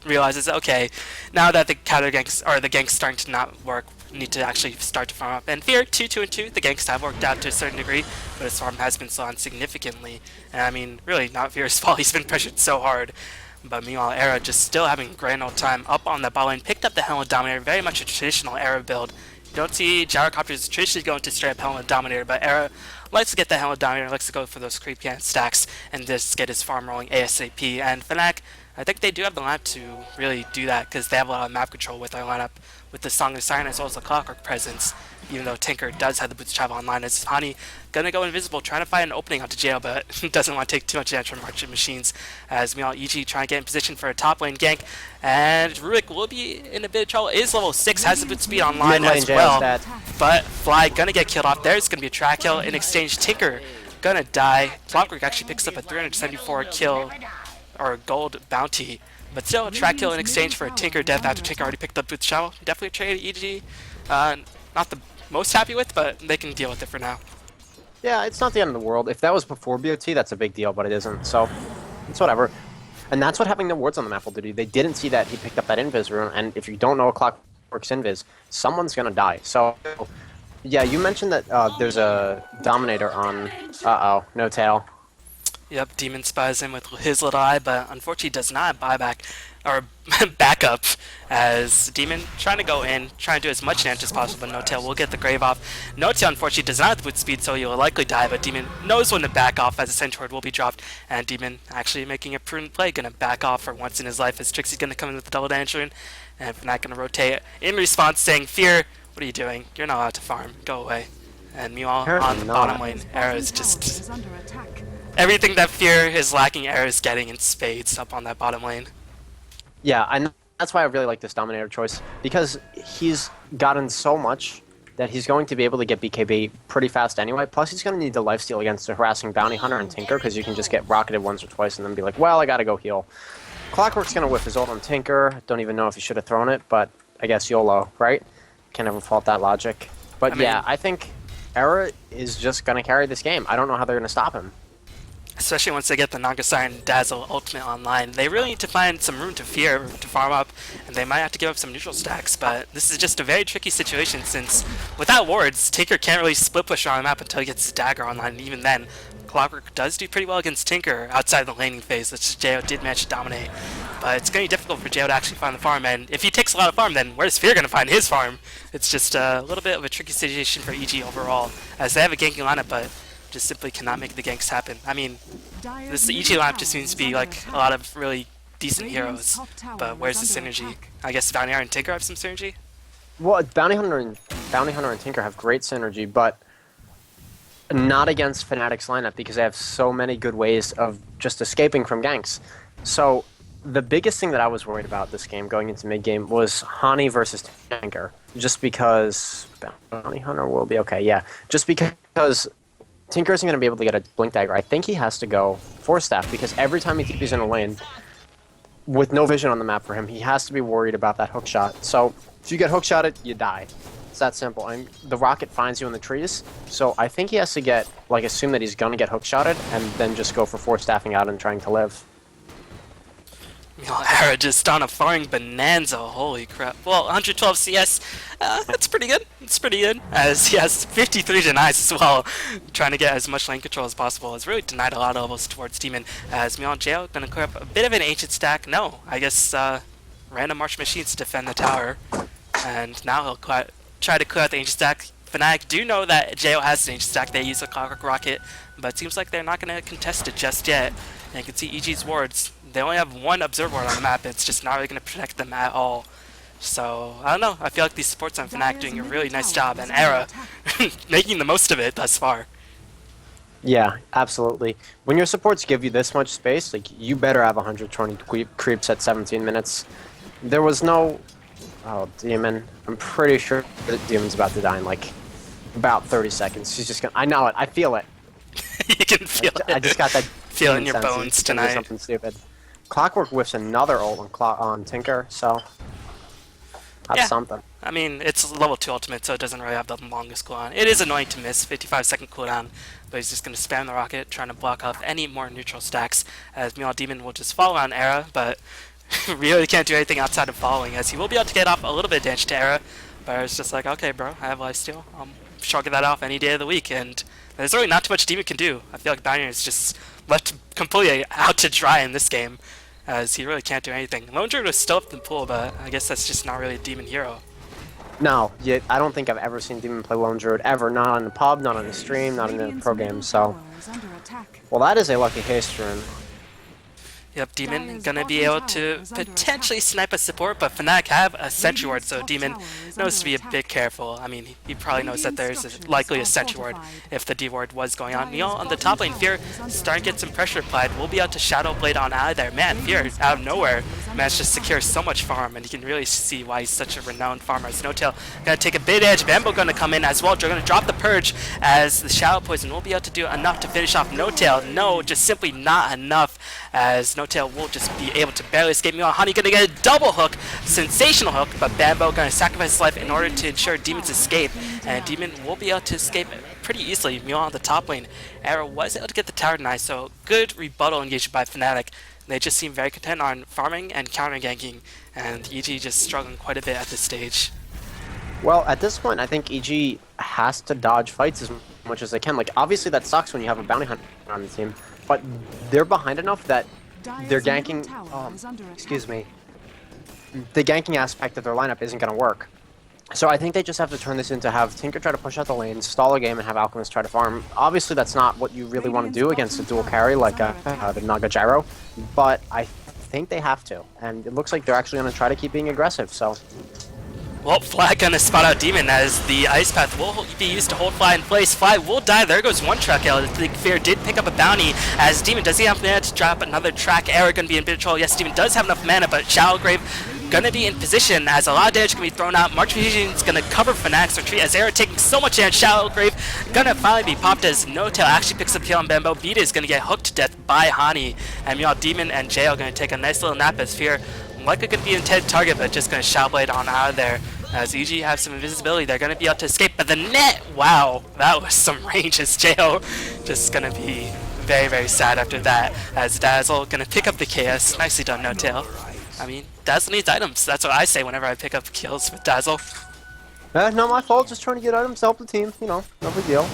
realizes, okay, now that the counter ganks, or the ganks starting to not work, need to actually start to farm up. And Fear, 2, 2, and 2, the ganks have worked out to a certain degree, but his farm has been slowed significantly. And I mean, really, not Fear's fault, he's been pressured so hard. But meanwhile, Era just still having a grand old time up on that bot lane, picked up the Helmet Dominator, very much a traditional Era build. You don't see Gyrocopters traditionally going to straight up Helmet Dominator, but Era likes to get the Helmet Dominator, likes to go for those creep stacks, and just get his farm rolling ASAP. And Fnatic, I think they do have the lineup to really do that, because they have a lot of map control with their lineup, with the Song of Siren as well as the Clockwork presence. even though Tinker does have the boots travel online. As Hani gonna go invisible, trying to find an opening onto Jail, but doesn't want to take too much damage from Marching Machines. As meanwhile, EG trying to get in position for a top lane gank, and Rurik will be in a bit of trouble. Is level 6, has the boot speed online as well, but Fly gonna get killed off. There's gonna be a track kill. In exchange, Tinker gonna die. Clockwork actually picks up a 374 kill or gold bounty, but still a track kill in exchange for a Tinker death after Tinker already picked up Boots Shovel. Definitely a trade EG. Not the most happy with, but they can deal with it for now. Yeah, it's not the end of the world. If that was before BOT, that's a big deal, but it isn't, so it's whatever. And that's what having the wards on the map will do. They didn't see that he picked up that invis rune, and if you don't know a Clockwork's invis, someone's gonna die. So, yeah, you mentioned that there's a Dominator on... Uh-oh, no tail. Yep, Demon spies in with his little eye, but unfortunately does not buy back or back up, as Demon trying to go in, trying to do as much damage as possible, but No Tail will get the grave off. No Tail unfortunately does not have the boot speed, so he will likely die, but Demon knows when to back off as a Centaur will be dropped, and Demon actually making a prudent play, gonna back off for once in his life as Trixie's gonna come in with the double damage rune, and Fnatic gonna rotate in response saying, Fear, what are you doing? You're not allowed to farm, go away. And meanwhile, on the bottom lane, Era is just... everything that Fear is lacking, Era is getting in spades up on that bottom lane. Yeah, and that's why I really like this Dominator choice, because he's gotten so much that he's going to be able to get BKB pretty fast anyway, plus he's going to need the lifesteal against a harassing Bounty Hunter and Tinker, because you can just get rocketed once or twice and then be like, well, I gotta go heal. Clockwork's going to whiff his ult on Tinker, don't even know if he should have thrown it, but I guess YOLO, right? Can't ever fault that logic. But yeah, I think Era is just going to carry this game. I don't know how they're going to stop him. Especially once they get the Nagasai and Dazzle ultimate online. They really need to find some room to Fear to farm up, and they might have to give up some neutral stacks, but this is just a very tricky situation since without wards, Tinker can't really split push around the map until he gets his dagger online, and even then, Clockwork does do pretty well against Tinker outside the laning phase, which Jo did manage to dominate. But it's going to be difficult for Jo to actually find the farm, and if he takes a lot of farm, then where's Fear going to find his farm? It's just a little bit of a tricky situation for EG overall, as they have a ganking lineup, but just simply cannot make the ganks happen. I mean, this EG lineup just seems to be like a lot of really decent heroes, but where's the synergy? I guess Bounty Hunter and Tinker have some synergy? Well, Bounty Hunter and Tinker have great synergy, but not against Fnatic's lineup because they have so many good ways of just escaping from ganks. So the biggest thing that I was worried about this game going into mid-game was Hani versus Tinker, just because Bounty Hunter will be okay, yeah. Just because Tinker isn't going to be able to get a Blink Dagger. I think he has to go Force Staff, because every time he TP's in a lane, with no vision on the map for him, he has to be worried about that hook shot. So, if you get hook shotted, you die. It's that simple. And the rocket finds you in the trees, so I think he has to get, like, assume that he's going to get hook shotted, and then just go for Force Staffing out and trying to live. Era just on a farming bonanza, holy crap. Well, 112 CS, that's pretty good. It's pretty good, as he has 53 denies as well, trying to get as much lane control as possible. Has really denied a lot of levels towards Demon, as meanwhile Jo gonna clear up a bit of an ancient stack. No, I guess random March Machines to defend the tower, and now he'll try to clear out the ancient stack. Fnatic do know that Jo has an ancient stack. They use a Clockwork Rocket, but it seems like they're not gonna contest it just yet. And you can see EG's wards. They only have one observer ward on the map. It's just not really going to protect them at all. So, I don't know. I feel like these supports on Fnatic doing a really nice job, and Era making the most of it thus far. Yeah, absolutely. When your supports give you this much space, like, you better have 120 creeps at 17 minutes. There was no... Oh, Demon. I'm pretty sure that Demon's about to die in, like, about 30 seconds. She's just gonna... I know it. I feel it. You can feel it. I just got that... Feel in your bones tonight. Something stupid. Clockwork whiffs another ult on Tinker, so that's something. I mean, it's level 2 ultimate, so it doesn't really have the longest cooldown. It is annoying to miss, 55-second cooldown, but he's just going to spam the rocket, trying to block off any more neutral stacks, as meanwhile Demon will just follow on Era, but really can't do anything outside of following, as he will be able to get off a little bit of damage to Era, but it's just like, okay bro, I have lifesteal, I'm sure I'll get that off any day of the week, and there's really not too much Demon can do. I feel like Bounty is just left completely out to dry in this game, as he really can't do anything. Lone Druid was still up in the pool, but I guess that's just not really a Demon hero. No, I don't think I've ever seen Demon play Lone Druid, ever. Not on the pub, not on the stream, not in a pro game, so... Well, that is a lucky haste rune. Yep, Demon gonna be able to potentially snipe a support, but Fnatic have a Sentry Ward, so Demon knows to be a bit careful. I mean, he probably knows that there's likely a Sentry Ward if the D-Ward was going on. Neil on the top lane, Fear starting to get some pressure applied. We'll be able to Shadow Blade on out of there. Man, Fear out of nowhere managed to secure so much farm, and you can really see why he's such a renowned farmer. Snowtail gonna take a bit edge. Bambo gonna come in as well. They're gonna drop the Purge as the Shadow Poison will be able to do enough to finish off No-Tail. No, just simply not enough, as No-Tail will just be able to barely escape. Meanwhile, Honey gonna get a double hook, sensational hook, but Bambo gonna sacrifice his life in order to ensure Demon's escape, and Demon will be able to escape pretty easily. Meanwhile, on the top lane, Arrow was able to get the tower denied, so good rebuttal engagement by Fnatic. They just seem very content on farming and counter ganking, and EG just struggling quite a bit at this stage. Well, at this point, I think EG has to dodge fights as much as they can. Like, obviously that sucks when you have a bounty hunter on the team, but they're behind enough that they're ganking, excuse me, the ganking aspect of their lineup isn't going to work. So I think they just have to turn this into have Tinker try to push out the lanes, stall a game, and have Alchemist try to farm. Obviously, that's not what you really want to do against a dual carry like the Naga Gyro, but I think they have to. And it looks like they're actually going to try to keep being aggressive, so... Well, Flag gonna spot out Demon as the Ice Path will be used to hold Fly in place. Fly will die. There goes one track out. The Fear did pick up a bounty as Demon does he have mana to drop another track. Arrow gonna be in bit of trouble. Yes, Demon does have enough mana, but Shadowgrave gonna be in position as a lot of damage can be thrown out. March Fusion's gonna cover Fnatic's retreat as Arrow taking so much damage. Shadowgrave gonna finally be popped as No-Tail actually picks up kill on Bambo. Beat is gonna get hooked to death by Hani. And meanwhile, Demon and Jay are gonna take a nice little nap as Fear likely could be an intended target, but just gonna Shadow Blade on out of there. As EG have some invisibility, they're going to be able to escape, but the net, wow, that was some range as Jo just going to be very, very sad after that, as Dazzle going to pick up the KS. Nicely done, No-Tail. I mean, Dazzle needs items. That's what I say whenever I pick up kills with Dazzle. Not my fault, just trying to get items to help the team, you know, no big deal.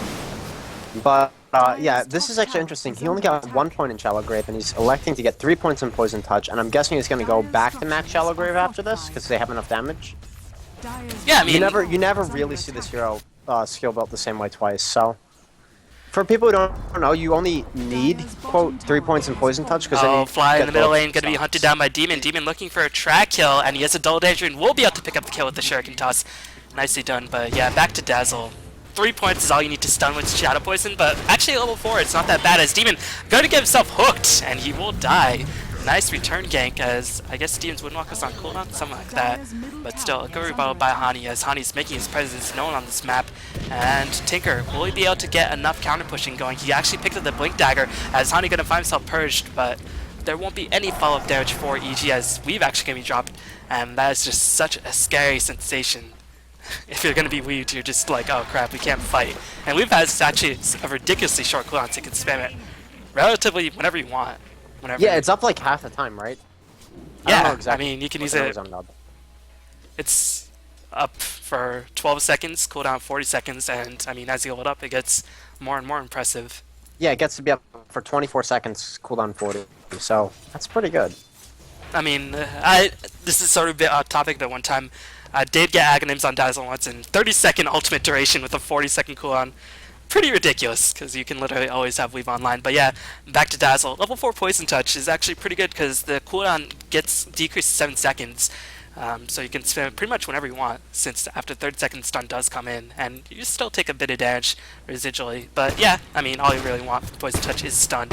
But, yeah, this is actually interesting. He only got 1 point in Shallow Grave, and he's electing to get 3 points in Poison Touch, and I'm guessing he's going to go back to max Shallow Grave after this, because they have enough damage. Yeah, I mean... You never really see this hero skill built the same way twice, so... For people who don't know, you only need, quote, 3 points in Poison Touch, because then you Fly in get the middle lane, both gonna be hunted stops. down by Demon. Demon looking for a track kill, and he has a double danger, and will be able to pick up the kill with the Shuriken Toss. Nicely done, but yeah, back to Dazzle. 3 points is all you need to stun with Shadow Poison, but actually at level 4, it's not that bad, as Demon going to get himself hooked, and he will die. Nice return gank, as I guess Demon's Windwalk was on cooldown, something like that. But still, a good rebuttal by Hani, as Hani's making his presence known on this map. And Tinker, will he be able to get enough counter pushing going? He actually picked up the Blink Dagger, as Hani gonna find himself purged, but there won't be any follow-up damage for EG, as Weave actually gonna be dropped. And that is just such a scary sensation. If you're gonna be weaved, you're just like, oh crap, we can't fight. And Weave has actually a ridiculously short cooldown, so you can spam it relatively whenever you want. Whenever. Yeah, it's up like half the time, right? I don't know exactly. I mean, you can use it. It's up for 12 seconds, cooldown 40 seconds, and I mean, as you level it up, it gets more and more impressive. Yeah, it gets to be up for 24 seconds, cooldown 40, so that's pretty good. I mean, this is sort of a bit off topic, but one time I did get Aghanims on Dazzle once in 30-second ultimate duration with a 40-second cooldown. Pretty ridiculous, because you can literally always have Weave online. But yeah, back to Dazzle. Level 4 Poison Touch is actually pretty good, because the cooldown gets decreased to 7 seconds. So you can spam it pretty much whenever you want, since after 30 seconds stun does come in, and you still take a bit of damage residually. But yeah, I mean, all you really want from Poison Touch is stun.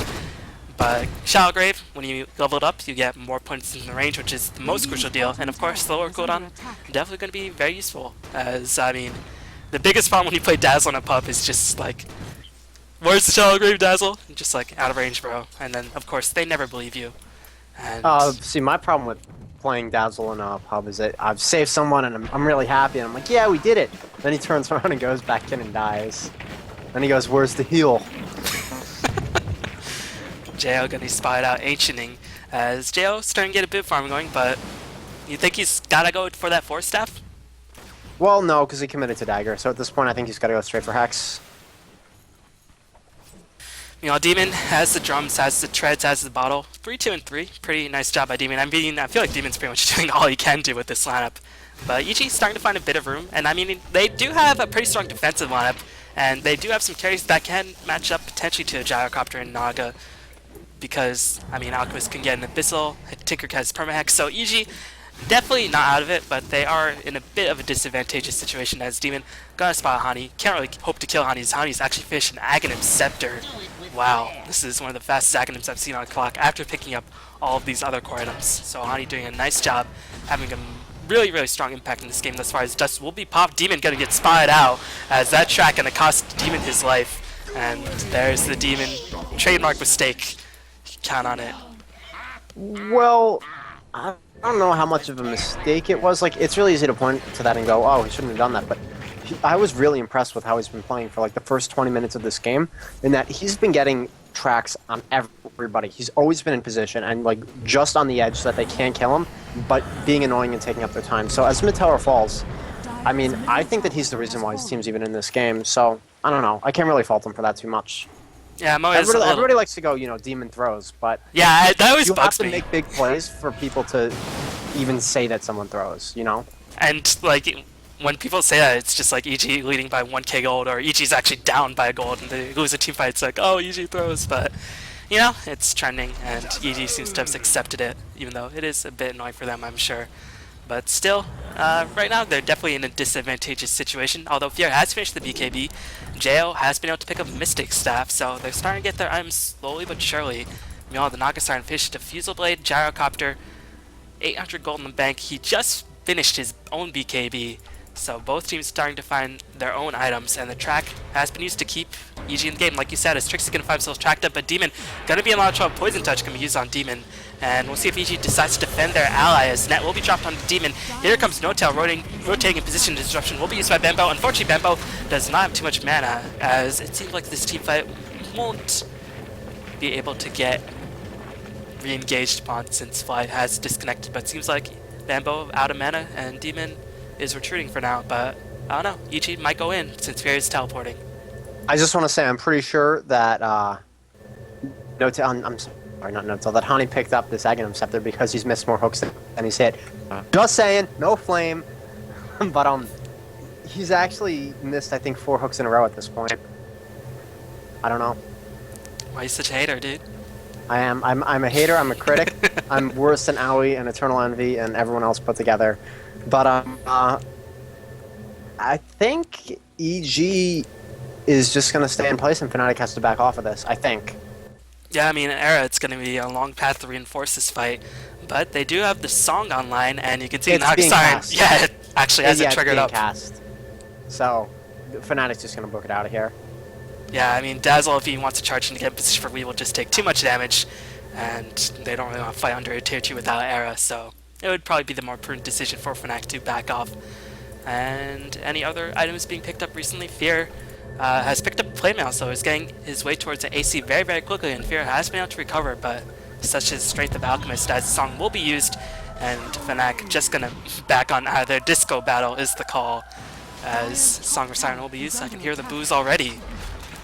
But Shallow Grave, when you level it up, you get more points in the range, which is the most crucial deal. And of course, the lower cooldown, definitely going to be very useful, as, I mean, the biggest problem when you play Dazzle on a pub is just like, where's the Shallow Grave, Dazzle? And just like, out of range, bro. And then, of course, they never believe you. And See, my problem with playing Dazzle in a pub is that I've saved someone and I'm really happy, and I'm like, yeah, we did it. Then he turns around and goes back in and dies. Then he goes, where's the heal? Jo gonna spot out Ancienting, as Jo starting to get a bit of farm going, but you think he's gotta go for that Force Staff? Well, no, because he committed to Dagger, so at this point I think he's got to go straight for Hex. You know, Demon has the drums, has the treads, has the bottle. 3, 2, and 3. Pretty nice job by Demon. I mean, I feel like Demon's pretty much doing all he can do with this lineup. But EG's starting to find a bit of room, and I mean, they do have a pretty strong defensive lineup, and they do have some carries that can match up potentially to a Gyrocopter and Naga. because, I mean, Alchemist can get an Abyssal, Tinker has Permahex, so EG definitely not out of it, but they are in a bit of a disadvantageous situation as Demon gonna spot Hani. Can't really hope to kill Hani, as Hani's actually finished an Aghanim Scepter. Wow, this is one of the fastest Aghanims I've seen on the clock after picking up all of these other core items. So Hani doing a nice job, having a really, really strong impact in this game thus far as Dust will be popped. Demon gonna get spotted out as that track gonna cost Demon his life. And there's the Demon trademark mistake. Count on it. Well, I don't know how much of a mistake it was. Like, it's really easy to point to that and go, oh, he shouldn't have done that. But I was really impressed with how he's been playing for like the first 20 minutes of this game, in that he's been getting tracks on everybody. He's always been in position and like just on the edge so that they can't kill him, but being annoying and taking up their time. So as mid tower falls, I mean, I think that he's the reason why his team's even in this game. So I don't know. I can't really fault him for that too much. Yeah, I'm always everybody likes to go, you know, Demon throws, but yeah, that always you have bugs to me. make big plays for people to even say that someone throws, you know? And like when people say that, it's just like EG leading by 1k gold, or EG's actually down by a gold and they lose a team fight. It's like, oh, EG throws, but you know, it's trending and EG seems to have accepted it, even though it is a bit annoying for them, I'm sure. But still, right now they're definitely in a disadvantageous situation. Although Fear has finished the BKB, Jo has been able to pick up Mystic Staff, so they're starting to get their items slowly but surely. Meanwhile, the Nagasar finished a Fusel Blade, Gyrocopter, 800 gold in the bank. He just finished his own BKB, so both teams starting to find their own items, and the track has been used to keep EG in the game. Like you said, as Trixie gonna find himself tracked up, but Demon gonna be in a lot of trouble. Poison Touch gonna be used on Demon, and we'll see if EG decides to defend their ally, as Net will be dropped on Demon. Here comes No-Tail rotating in position. Disruption will be used by Bambo. Unfortunately, Bambo does not have too much mana, as it seems like this team fight won't be able to get re-engaged upon since Fly has disconnected, but it seems like Bambo out of mana and Demon is retreating for now, but I don't know, EG might go in since Fear is teleporting. I just want to say I'm pretty sure that I'm sorry, not No-Tail, that Hani picked up this Aghanim Scepter because he's missed more hooks than he's hit. Just saying, no flame, but he's actually missed I think 4 hooks in a row at this point. I don't know. Why are you such a hater, dude? I am. I'm a hater. I'm a critic. I'm worse than Aoi and Eternal Envy and everyone else put together. But I think EG is just gonna stay in place and Fnatic has to back off of this. I think. Yeah, I mean, in Era, it's going to be a long path to reinforce this fight, but they do have the song online, and you can see Nagasar. Yeah, it actually has it triggered up. Cast. So, Fnatic's just gonna book it out of here. Yeah, I mean, Dazzle, if he wants to charge in to get in position for Wii, will just take too much damage, and they don't really want to fight under a tier 2 without Era, so it would probably be the more prudent decision for Fnatic to back off. And any other items being picked up recently? Fear has picked up Playmail, so he's getting his way towards the AC very, very quickly, and Fear has been able to recover, but such is strength of Alchemist as the song will be used, and Fnatic just gonna back on their disco battle is the call, as Song of Siren will be used. I can hear the boos already.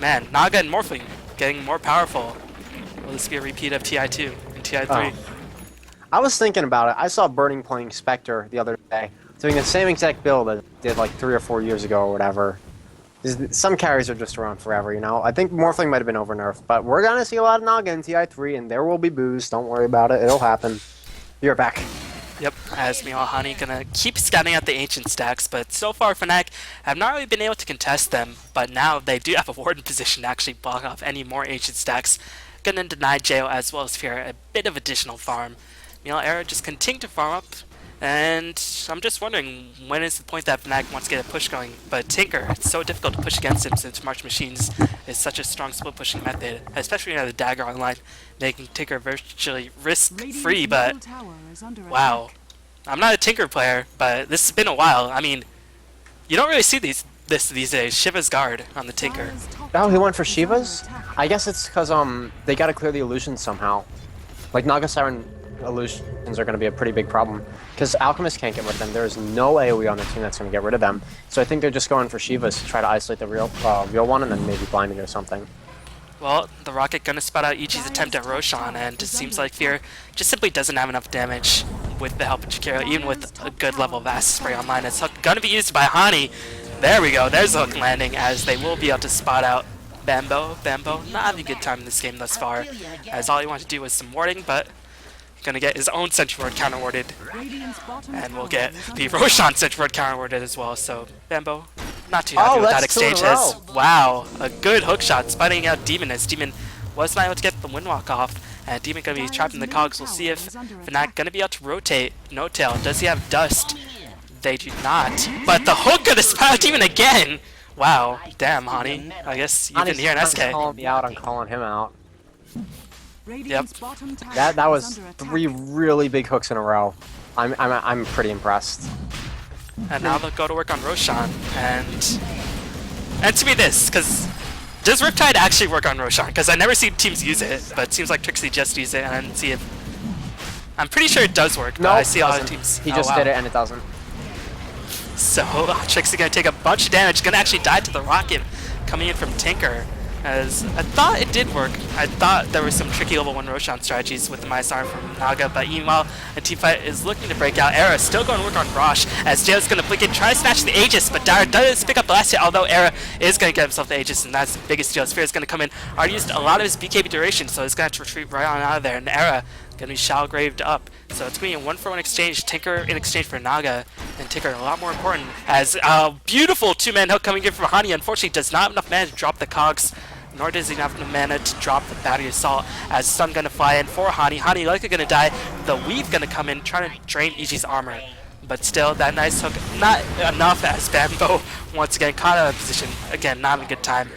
Man, Naga and Morphling getting more powerful. Will this be a repeat of TI2 and TI3? Oh. I was thinking about it. I saw Burning playing Spectre the other day, doing the same exact build that it did like 3 or 4 years ago or whatever. Some carries are just around forever, you know? I think Morphling might have been over-nerfed, but we're gonna see a lot of Naga in TI3, and there will be boos. Don't worry about it. It'll happen. You're back. Yep, as meanwhile Hani gonna keep scouting out the ancient stacks, but so far Fnatic have not really been able to contest them, but now they do have a ward in position to actually block off any more ancient stacks. Gonna deny Jo as well as Fear a bit of additional farm. Meanwhile, Era just continue to farm up, and I'm just wondering when is the point that Fnatic wants to get a push going, but Tinker, it's so difficult to push against him since March Machines is such a strong split pushing method, especially when you have the dagger online, making Tinker virtually risk-free, but wow. I'm not a Tinker player, but this has been a while. I mean, you don't really see these days. Shiva's Guard on the Tinker. Oh, he went for Shiva's? I guess it's because they gotta clear the illusions somehow. Like Naga Siren illusions are gonna be a pretty big problem. Because Alchemist can't get rid of them. There is no AoE on the team that's gonna get rid of them. So I think they're just going for Shiva's to try to isolate the real one and then maybe blinding or something. Well, the Rocket gonna spot out EG's attempt at Roshan, and it seems like Fear just simply doesn't have enough damage with the help of Jakiro, even with a good level of Acid Spray online. It's gonna be used by Hani. There we go, there's the hook landing, as they will be able to spot out Bambo, not having a good time in this game thus far, as all he wanted to do was some warding, but gonna get his own sentry ward counter warded, and we'll get the Roshan sentry ward counter warded as well. So Bambo, not too happy with that exchange. As wow, a good hook shot, spotting out Demon as Demon was not able to get the windwalk off, and Demon gonna be trapped in the cogs. We'll see if Fnatic gonna be able to rotate. No tail. Does he have dust? They do not. But the hook gonna spot out Demon again. Wow, damn, Hani. I guess you didn't hear an SK. Calling me out, I'm calling him out. Yep. That was 3 really big hooks in a row. I'm pretty impressed. And now they'll go to work on Roshan, and to me this, because does Riptide actually work on Roshan? Because I never see teams use it, but it seems like Trixie just used it, and see if I'm pretty sure it does work. But I see a lot of teams. He just did it, and it doesn't. So Trixie gonna take a bunch of damage, gonna actually die to the rocket coming in from Tinker. As I thought it did work. I thought there were some tricky level 1 Roshan strategies with the Mysar from Naga, but meanwhile a teamfight is looking to break out. Era still going to work on Rosh, as Jail's going to blink in, try to snatch the Aegis, but Dara does pick up the last hit, although Era is going to get himself the Aegis, and that's the biggest deal. Sphere is going to come in, already used a lot of his BKB duration, so he's going to have to retreat right on out of there, and Era going to be shallow graved up. So it's going to be a 1-for-1 exchange, Tinker in exchange for Naga, and Tinker a lot more important, as a beautiful 2-man hook coming in from Hani, unfortunately does not have enough mana to drop the cogs, nor does he have enough mana to drop the Battery Assault, as Stun gonna fly in for Hani. Hani likely gonna die, the Weave gonna come in, trying to drain EG's armor. But still, that nice hook, not enough, as Bambo once again caught out of position. Again, not a good time,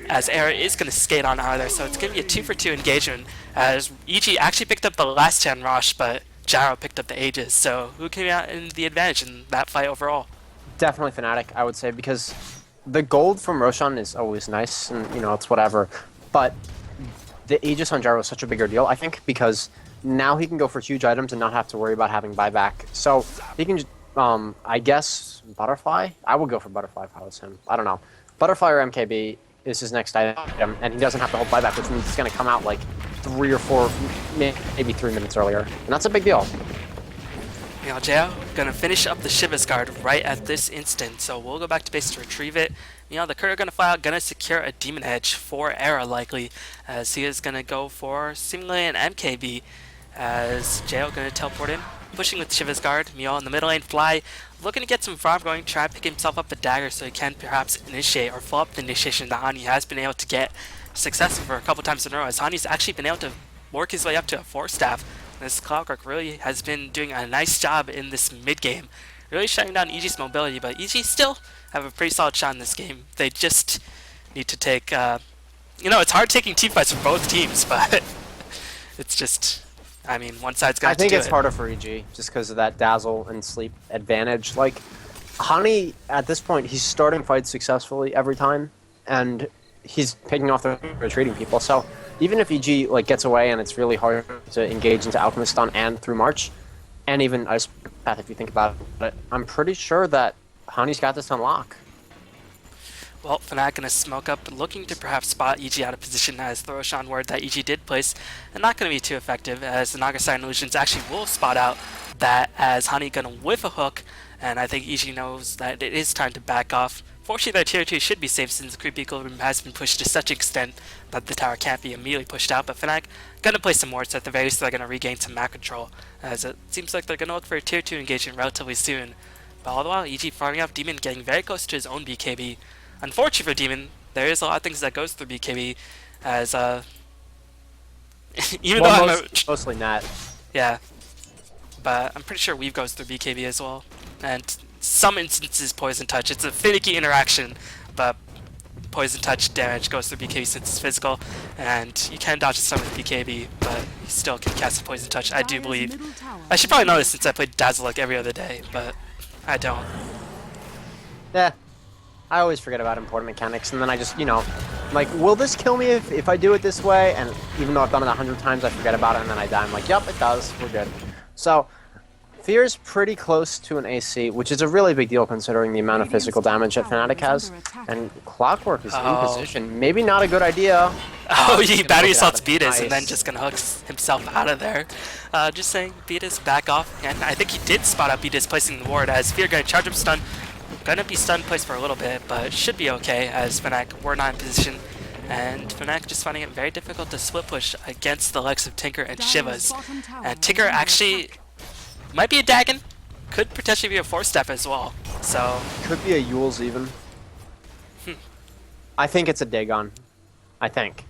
as Era is gonna skate on out of there, so it's gonna be a 2-for-2 engagement, as EG actually picked up the last 10 Rosh, but Gyro picked up the Aegis, so who came out in the advantage in that fight overall? Definitely Fnatic, I would say, because the gold from Roshan is always nice, and it's whatever. But the Aegis on Gyro is such a bigger deal, I think, because now he can go for huge items and not have to worry about having buyback. So he can, I guess, Butterfly? I would go for Butterfly if I was him. I don't know. Butterfly or MKB is his next item, and he doesn't have to hold buyback, which means he's going to come out like 3 or 4, maybe 3 minutes earlier. And that's a big deal. Jao gonna finish up the Shiva's Guard right at this instant, so we'll go back to base to retrieve it. The courier gonna fly out, gonna secure a Demon Edge for Era likely, as he is gonna go for seemingly an MKB, as Jao gonna teleport in, pushing with Shiva's Guard. Meow in the middle lane, Fly looking to get some farm going, try to pick himself up a dagger so he can perhaps initiate or follow up the initiation that Hani has been able to get successful for a couple times in a row, as Hani's actually been able to work his way up to a 4-staff. This Clockwork really has been doing a nice job in this mid-game, really shutting down EG's mobility, but EG still have a pretty solid shot in this game. They just need to take, it's hard taking team fights for both teams, but it's just, one side's got to do it. I think it's harder for EG, just because of that Dazzle and Sleep advantage. Like, Hani, at this point, he's starting fights successfully every time, and he's picking off the retreating people, so even if EG gets away and it's really hard to engage into Alchemist Stun and through March, and even Ice Path if you think about it, I'm pretty sure that Hani's got this on lock. Well, Fnatic gonna smoke up, looking to perhaps spot EG out of position, as the Roshan ward that EG did place, and not gonna be too effective, as the Naga Siren Illusions actually will spot out that, as Hani gonna whiff a hook, and I think EG knows that it is time to back off. Fortunately, their tier 2 should be safe, since the creep equilibrium has been pushed to such extent that the tower can't be immediately pushed out, but Fnatic gonna play some wards, at the very least they're gonna regain some map control, as it seems like they're gonna look for a tier 2 engagement relatively soon. But all the while, EG farming up Demon, getting very close to his own BKB. Unfortunately for Demon, there is a lot of things that goes through BKB, as even well, though mostly not. Yeah, but I'm pretty sure Weave goes through BKB as well, and some instances Poison Touch. It's a finicky interaction, but Poison Touch damage goes through BKB since it's physical, and you can dodge some with BKB, but you still can cast a Poison Touch, I do believe. I should probably know this since I played Dazzle like every other day, but I don't. Yeah, I always forget about important mechanics, and then I just, will this kill me if I do it this way? And even though I've done it 100 times, I forget about it, and then I die. I'm like, yep, it does, we're good. So, Fear's pretty close to an AC, which is a really big deal considering the amount of physical damage that Fnatic has. And Clockwork is in position. Maybe not a good idea. Oh, he battery assaults Beatus, nice. and then just gonna hook himself out of there. Just saying, Beatus back off. And I think he did spot out Beatus placing the ward, as Fear gonna charge up stun. Gonna be stun placed for a little bit, but should be okay, as Fnatic were not in position. And Fnatic just finding it very difficult to split push against the likes of Tinker and Shivas. And Tinker actually might be a Dagon, could potentially be a 4-step as well. So Could be a Yules even. I think it's a Dagon. I think.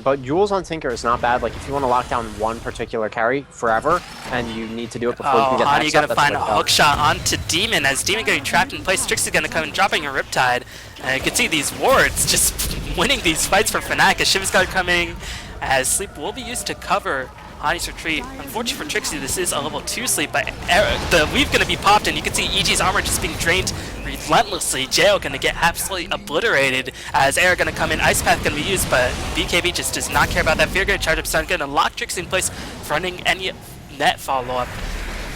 But Yules on Tinker is not bad. Like, if you want to lock down one particular carry forever, and you need to do it before you can get Hani that gonna set, find a that's hook shot onto Demon, as Demon getting trapped in place. Trixie's gonna come and dropping a Riptide. And you can see these wards just winning these fights for Fnatic, as Shiva's Guard coming, as Sleep will be used to cover Hani's retreat. Unfortunately for Trixie, this is a level 2 Sleep, but the weave gonna be popped, and you can see EG's armor just being drained relentlessly. Jail gonna get absolutely obliterated, as Air gonna come in. Ice Path gonna be used, but BKB just does not care about that. Fear gonna charge up stun, gonna lock Trixie in place, fronting any net follow-up.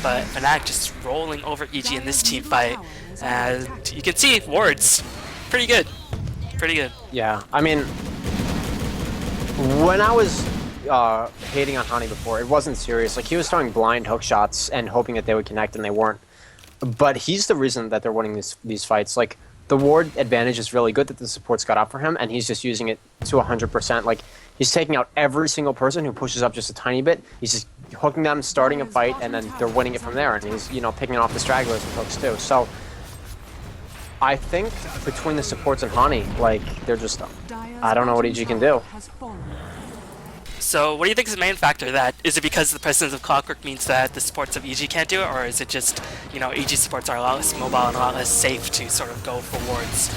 But Fnatic just rolling over EG in this team fight. And you can see wards, pretty good. Pretty good. Yeah, I mean, when I was hating on Hani before, it wasn't serious. Like, he was throwing blind hook shots and hoping that they would connect, and they weren't. But he's the reason that they're winning these fights. Like, the ward advantage is really good that the supports got up for him, and he's just using it to 100%. Like, he's taking out every single person who pushes up just a tiny bit. He's just hooking them, starting a fight, and then they're winning it from there. And he's, you know, picking off the stragglers with hooks too. So I think between the supports and Hani, like, they're just, I don't know what EG can do. So what do you think is the main factor? That is it because the presence of Clockwork means that the supports of EG can't do it, or is it just, you know, EG supports are a lot less mobile and a lot less safe to sort of go for wards?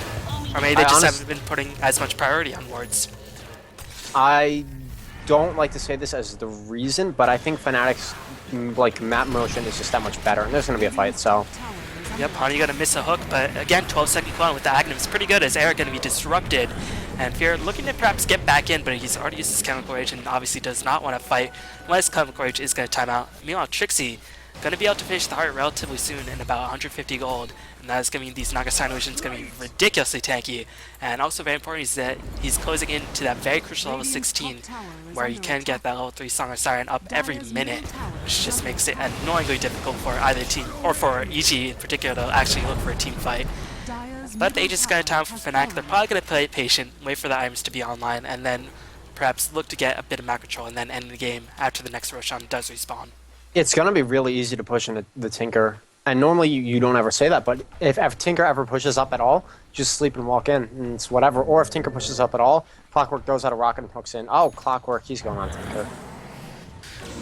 Or maybe they just haven't been putting as much priority on wards. I don't like to say this as the reason, but I think Fnatic's like map motion is just that much better, and there's going to be a fight, so. Yep, Hani gonna miss a hook, but again, 12-second cooldown with the Aghanim is pretty good, as Eric gonna be disrupted. And Fear looking to perhaps get back in, but he's already used his Chemical Rage and obviously does not want to fight unless Chemical Rage is gonna time out. Meanwhile, Trixie gonna be able to finish the heart relatively soon in about 150 gold, and that is gonna mean these Naga Sign Illusions gonna be ridiculously tanky. And also very important is that he's closing into that very crucial level 16, where you can get that level 3 Song of Siren up every minute, which just makes it annoyingly difficult for either team, or for EG in particular, to actually look for a team fight. But the Aegis is going to time for Fnatic. They're probably going to play it patient, wait for the items to be online, and then perhaps look to get a bit of map control and then end the game after the next Roshan does respawn. It's going to be really easy to push into the Tinker. And normally you don't ever say that, but if Tinker ever pushes up at all, just sleep and walk in, and it's whatever. Or if Tinker pushes up at all, Clockwork throws out a rocket and hooks in. Oh, Clockwork, he's going on Tinker.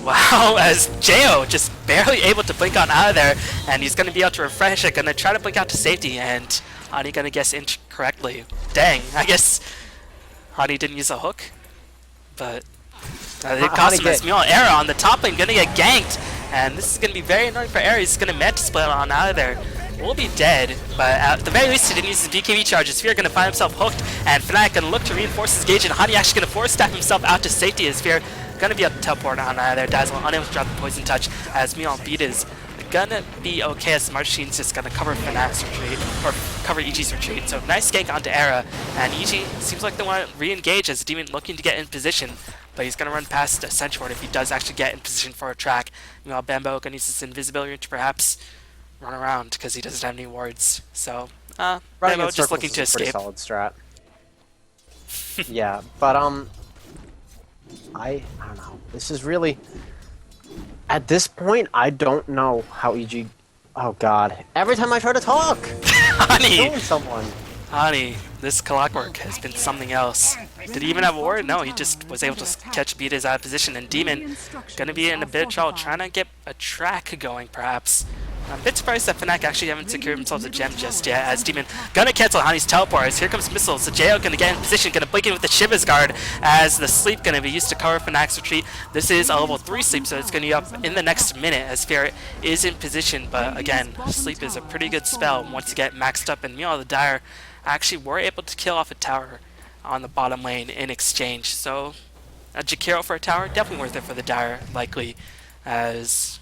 Wow, as Jo just barely able to blink on out of there, and he's going to be able to refresh it, going to try to blink out to safety, and Hani going to guess incorrectly. Dang, I guess Hani didn't use a hook, but it cost him his meal. Era on the top lane, going to get ganked, and this is going to be very annoying for Era. He's going to manage to split on out of there. Will be dead, but at the very least he didn't use his BKB charges. Fear going to find himself hooked, and Fnatic going to look to reinforce his gauge, and Hani actually going to force stack himself out to safety as Fear going to be able to teleport on out of there. Dazzle unable to drop the Poison Touch, as Meon Beat is gonna be okay, as Smart Machine's just gonna cover Fnatic's retreat, or cover EG's retreat. So nice gank onto Era, and EG seems like they want to re-engage as Demon looking to get in position, but he's gonna run past Ascension Ward if he does actually get in position for a track. Meanwhile, Bambo gonna use his invisibility to perhaps run around because he doesn't have any wards. So Bambo just looking to escape. Pretty solid strat. Yeah, but I don't know. This is really, at this point, I don't know how EG. Oh God! Every time I try to talk, Hani, killing someone. Hani, this Clockwork has been something else. Did he even have a ward? No, he just was able to catch Beaters out of position, and Demon gonna be in a bit of trouble trying to get a track going, perhaps. I'm a bit surprised that Fnatic actually haven't secured themselves a gem just yet, as Demon gonna cancel Hani's teleport. As here comes Missiles, so Jo gonna get in position, gonna blink in with the Shiva's Guard, as the Sleep gonna be used to cover Fnatic's retreat. This is a level 3 Sleep, so it's gonna be up in the next minute, as Fear is in position, but again, Sleep is a pretty good spell once you get maxed up, and meanwhile the Dire actually were able to kill off a tower on the bottom lane in exchange, so a Jakiro for a tower, definitely worth it for the Dire, likely, as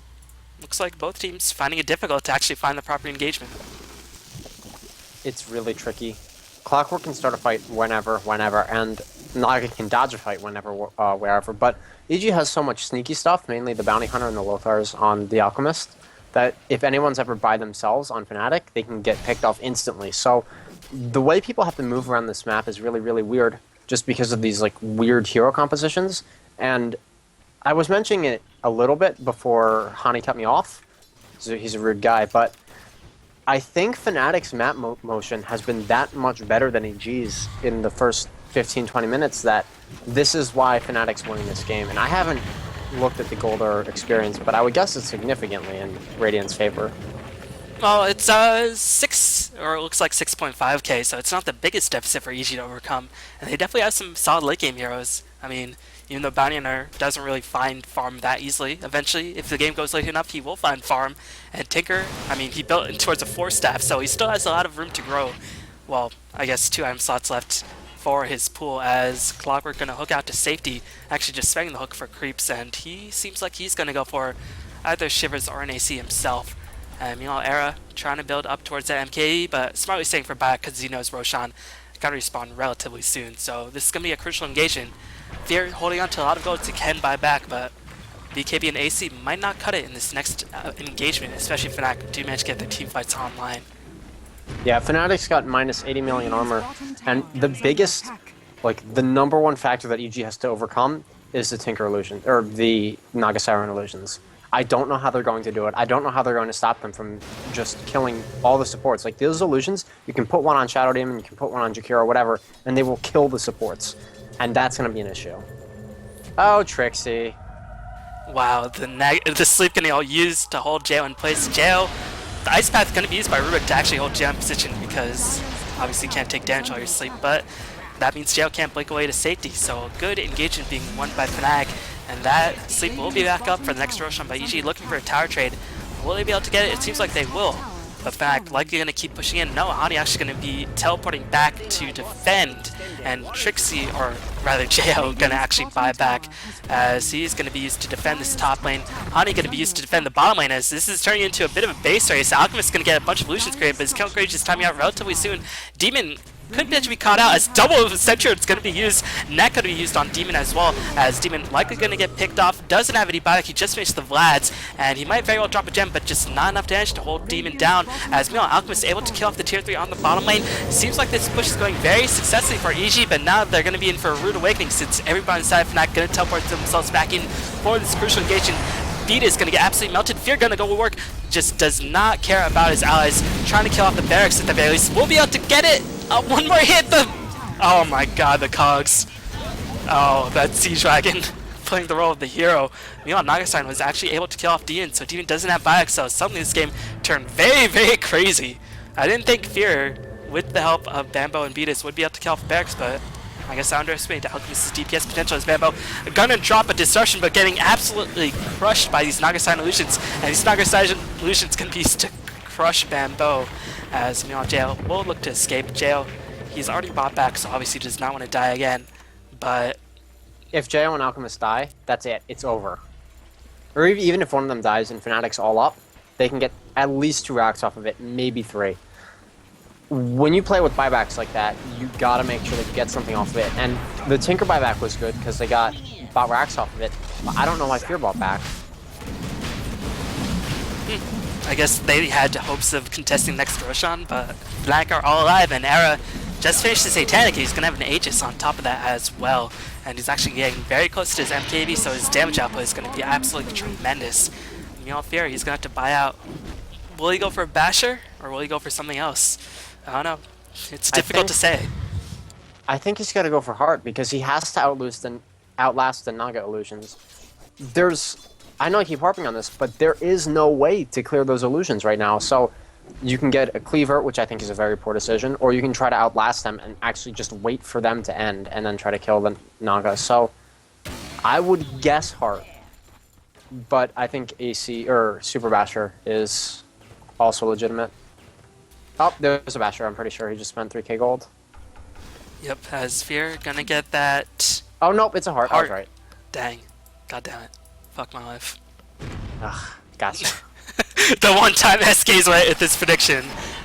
looks like both teams finding it difficult to actually find the proper engagement. It's really tricky. Clockwork can start a fight whenever, and Naga can dodge a fight whenever, wherever. But EG has so much sneaky stuff, mainly the Bounty Hunter and the Lothars on the Alchemist, that if anyone's ever by themselves on Fnatic, they can get picked off instantly. So the way people have to move around this map is really, really weird. just because of these like weird hero compositions. And I was mentioning it a little bit before Hani cut me off. So he's a rude guy, but I think Fnatic's map motion has been that much better than EG's in the first 15-20 minutes that this is why Fnatic's winning this game. And I haven't looked at the Golder experience, but I would guess it's significantly in Radiant's favor. Well, it's 6, or it looks like 6.5k, so it's not the biggest deficit for EG to overcome. And they definitely have some solid late game heroes. I mean, even though Bounty Hunter doesn't really find farm that easily, eventually, if the game goes late enough, he will find farm. And Tinker, I mean, he built it towards a 4-staff, so he still has a lot of room to grow. Well, I guess 2 item slots left for his pool, as Clockwork gonna hook out to safety, actually just sparing the hook for creeps, and he seems like he's gonna go for either Shivers or an AC himself. Meanwhile, Era trying to build up towards that MKE, but smartly staying for back because he knows Roshan gotta respawn relatively soon, so this is gonna be a crucial engagement. Fear holding on to a lot of gold to can buy back, but BKB and AC might not cut it in this next engagement, especially if Fnatic do manage to get their team fights online. Yeah, Fnatic's got minus 80 million armor, and the biggest, like, the number one factor that EG has to overcome is the Tinker illusion, or the Naga Siren illusions. I don't know how they're going to do it. I don't know how they're going to stop them from just killing all the supports. Like, those illusions, you can put one on Shadow Demon, you can put one on Jakiro or whatever, and they will kill the supports. And that's going to be an issue. Oh, Trixie. Wow, the sleep gonna all used to hold Jail in place. Jail, the Ice Path is gonna be used by Rubik to actually hold Jail in position because obviously you can't take damage while you're asleep, but that means Jail can't blink away to safety, so a good engagement being won by Fnatic, and that sleep will be back up for the next Roshan by EG looking for a tower trade. Will they be able to get it? It seems like they will. But Fnatic likely going to keep pushing in. No, Hani actually going to be teleporting back to defend, and Trixie, or rather Jo, going to actually buy back as he's going to be used to defend this top lane. Hani going to be used to defend the bottom lane as this is turning into a bit of a base race. Alchemist going to get a bunch of illusions created, but his kill rage is timing out relatively soon. Demon could potentially be caught out as double of a Sentry is going to be used. Net going to be used on Demon as well, as Demon likely going to get picked off. Doesn't have any biotic, he just finished the Vlads, and he might very well drop a gem, but just not enough damage to hold Demon down. As meanwhile, Alchemist is able to kill off the tier 3 on the bottom lane. Seems like this push is going very successfully for EG, but now they're going to be in for a rude awakening since everybody inside of Fnatic going to teleport themselves back in for this crucial engagement. Vita is going to get absolutely melted. Fear going to go to work, just does not care about his allies, trying to kill off the barracks at the very least. We'll be able to get it! One more hit! Oh my god, the cogs. Oh, that Siege Dragon playing the role of the hero. Meanwhile, Nagastein was actually able to kill off Demon, so Demon doesn't have Biox, so suddenly this game turned very, very crazy. I didn't think Fear, with the help of Bambo and Beatus, would be able to kill off the barracks, but I guess I underestimated Alchemist's DPS potential as Bambo gonna drop a Disruption, but getting absolutely crushed by these Nagastein illusions, and these Nagastein illusions can be used to crush Bambo. As meanwhile, Jail will look to escape. Jail, he's already bought back, so obviously does not want to die again. But if Jo and Alchemist die, that's it. It's over. Or even if one of them dies and Fnatic's all up, they can get at least 2 racks off of it, maybe 3. When you play with buybacks like that, you gotta make sure that you get something off of it. And the Tinker buyback was good because they bought racks off of it. But I don't know why Fear bought back. I guess they had hopes of contesting next Roshan, but Fnatic are all alive, and Era just finished the Satanic. He's going to have an Aegis on top of that as well, and he's actually getting very close to his MKB, so his damage output is going to be absolutely tremendous. Meanwhile, Fear, he's going to have to buy out. Will he go for a Basher, or will he go for something else? I don't know. It's difficult to say. I think he's got to go for Heart, because he has to outlast the Naga illusions. I know I keep harping on this, but there is no way to clear those illusions right now. So you can get a Cleaver, which I think is a very poor decision, or you can try to outlast them and actually just wait for them to end and then try to kill the Naga. So I would guess Heart, but I think AC or Super Basher is also legitimate. Oh, there's a Basher. I'm pretty sure he just spent 3k gold. Yep, as Fear gonna get that. Oh, nope, it's a Heart. I was right. Dang. God damn it. Fuck my life. Ugh, gotcha. The one time SK's right with this prediction.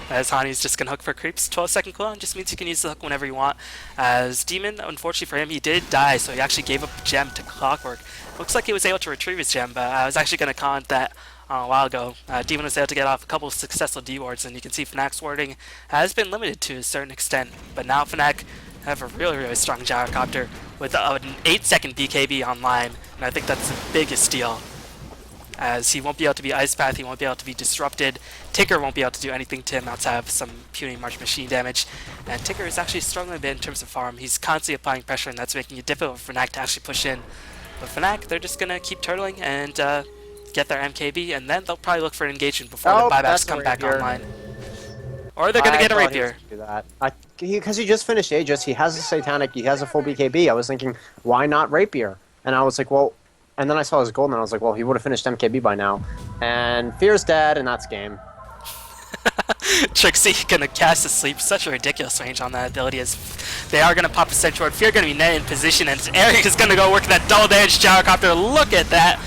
As Hani's just gonna hook for creeps. 12-second cooldown just means you can use the hook whenever you want. As Demon, unfortunately for him, he did die, so he actually gave up a gem to Clockwork. Looks like he was able to retrieve his gem, but I was actually gonna comment that a while ago. Demon was able to get off a couple of successful D wards, and you can see Fnac's warding has been limited to a certain extent. But now Fnac have a really, really strong gyrocopter with an 8-second BKB online, and I think that's the biggest deal, as he won't be able to be Ice Path, he won't be able to be disrupted, Tinker won't be able to do anything to him outside of some puny March machine damage, and Tinker is actually struggling a bit in terms of farm. He's constantly applying pressure, and that's making it difficult for Fnatic to actually push in. But Fnatic, they're just going to keep turtling and get their MKB, and then they'll probably look for an engagement before the buybacks come back online. Or they're going to get a rapier. Because he just finished Aegis, he has a Satanic, he has a full BKB. I was thinking, why not rapier? And I was like, well, and then I saw his gold, and I was like, well, he would have finished MKB by now. And Fear's dead, and that's game. Trixie gonna cast Asleep. Such a ridiculous range on that ability, as they are gonna pop a Sentry Ward. Fear gonna be net in position, and Eric is gonna go work that double damage gyrocopter. Look at that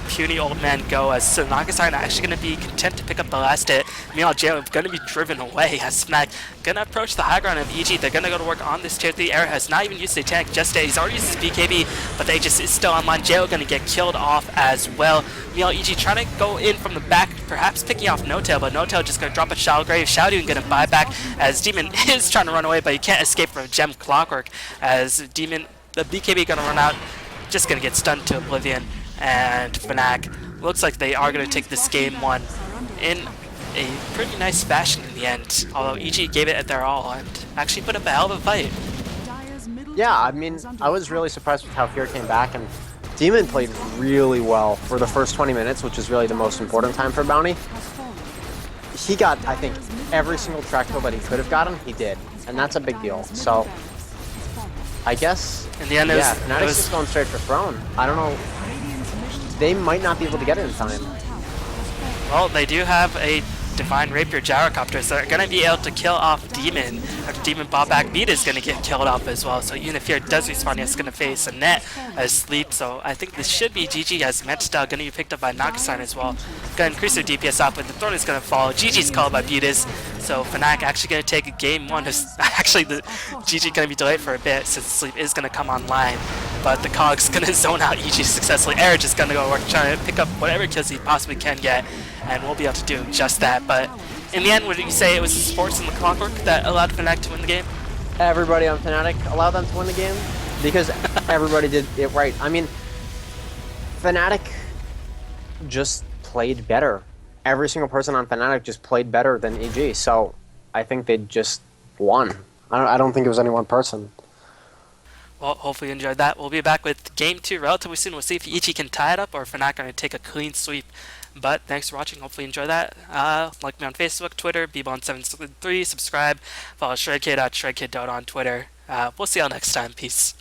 puny old man go, as Nagasaki actually going to be content to pick up the last hit. Meanwhile, Jalen going to be driven away as Fnatic going to approach the high ground of EG. They're going to go to work on this tier 3. Eric has not even used Satanic just yet. He's already used his BKB, but they just is still online. Jalen going to get killed off as well. Meanwhile, EG trying to go in from the back, perhaps picking off No-Tail, but No-Tail just going to drop a Shallow Grave. Shadow even going to buy back, as Demon is trying to run away, but he can't escape from Gem Clockwork, as Demon, the BKB going to run out, just going to get stunned to oblivion. And Fnatic looks like they are going to take this game 1 in a pretty nice fashion in the end, although EG gave it their all and actually put up a hell of a fight. Yeah, I mean, I was really surprised with how Fear came back, and Demon played really well for the first 20 minutes, which is really the most important time for Bounty. He got, I think, every single track kill that he could have gotten, he did, and that's a big deal. So, I guess, in the end, yeah, Fnatic's just going straight for Throne. I don't know. They might not be able to get it in time. Well, they do have a Divine Rapier Gyrocopter, so they're going to be able to kill off Demon. After Demon bought back, Beat is going to get killed off as well. So even if Fear does respawn, he's going to face a net as Sleep. So I think this should be GG, as Metastyle going to be picked up by Nakasan as well. Going to increase their DPS up, but the Throne is going to fall. GG's called by Beatus. So Fnatic actually going to take a game 1. Actually, the GG going to be delayed for a bit since Sleep is going to come online. But the Cog's going to zone out EG successfully. Eric is going to go work trying to pick up whatever kills he possibly can get, and we'll be able to do just that. But in the end, would you say it was the sports and the clockwork that allowed Fnatic to win the game? Everybody on Fnatic allowed them to win the game because everybody did it right. I mean, Fnatic just played better. Every single person on Fnatic just played better than EG, so I think they just won. I don't think it was any one person. Well, hopefully you enjoyed that. We'll be back with Game 2 relatively soon. We'll see if EG can tie it up or if Fnatic are going to take a clean sweep. But thanks for watching. Hopefully you enjoy that. Like me on Facebook, Twitter, bbon763. Subscribe. Follow ShredKid at ShredKid on Twitter. We'll see y'all next time. Peace.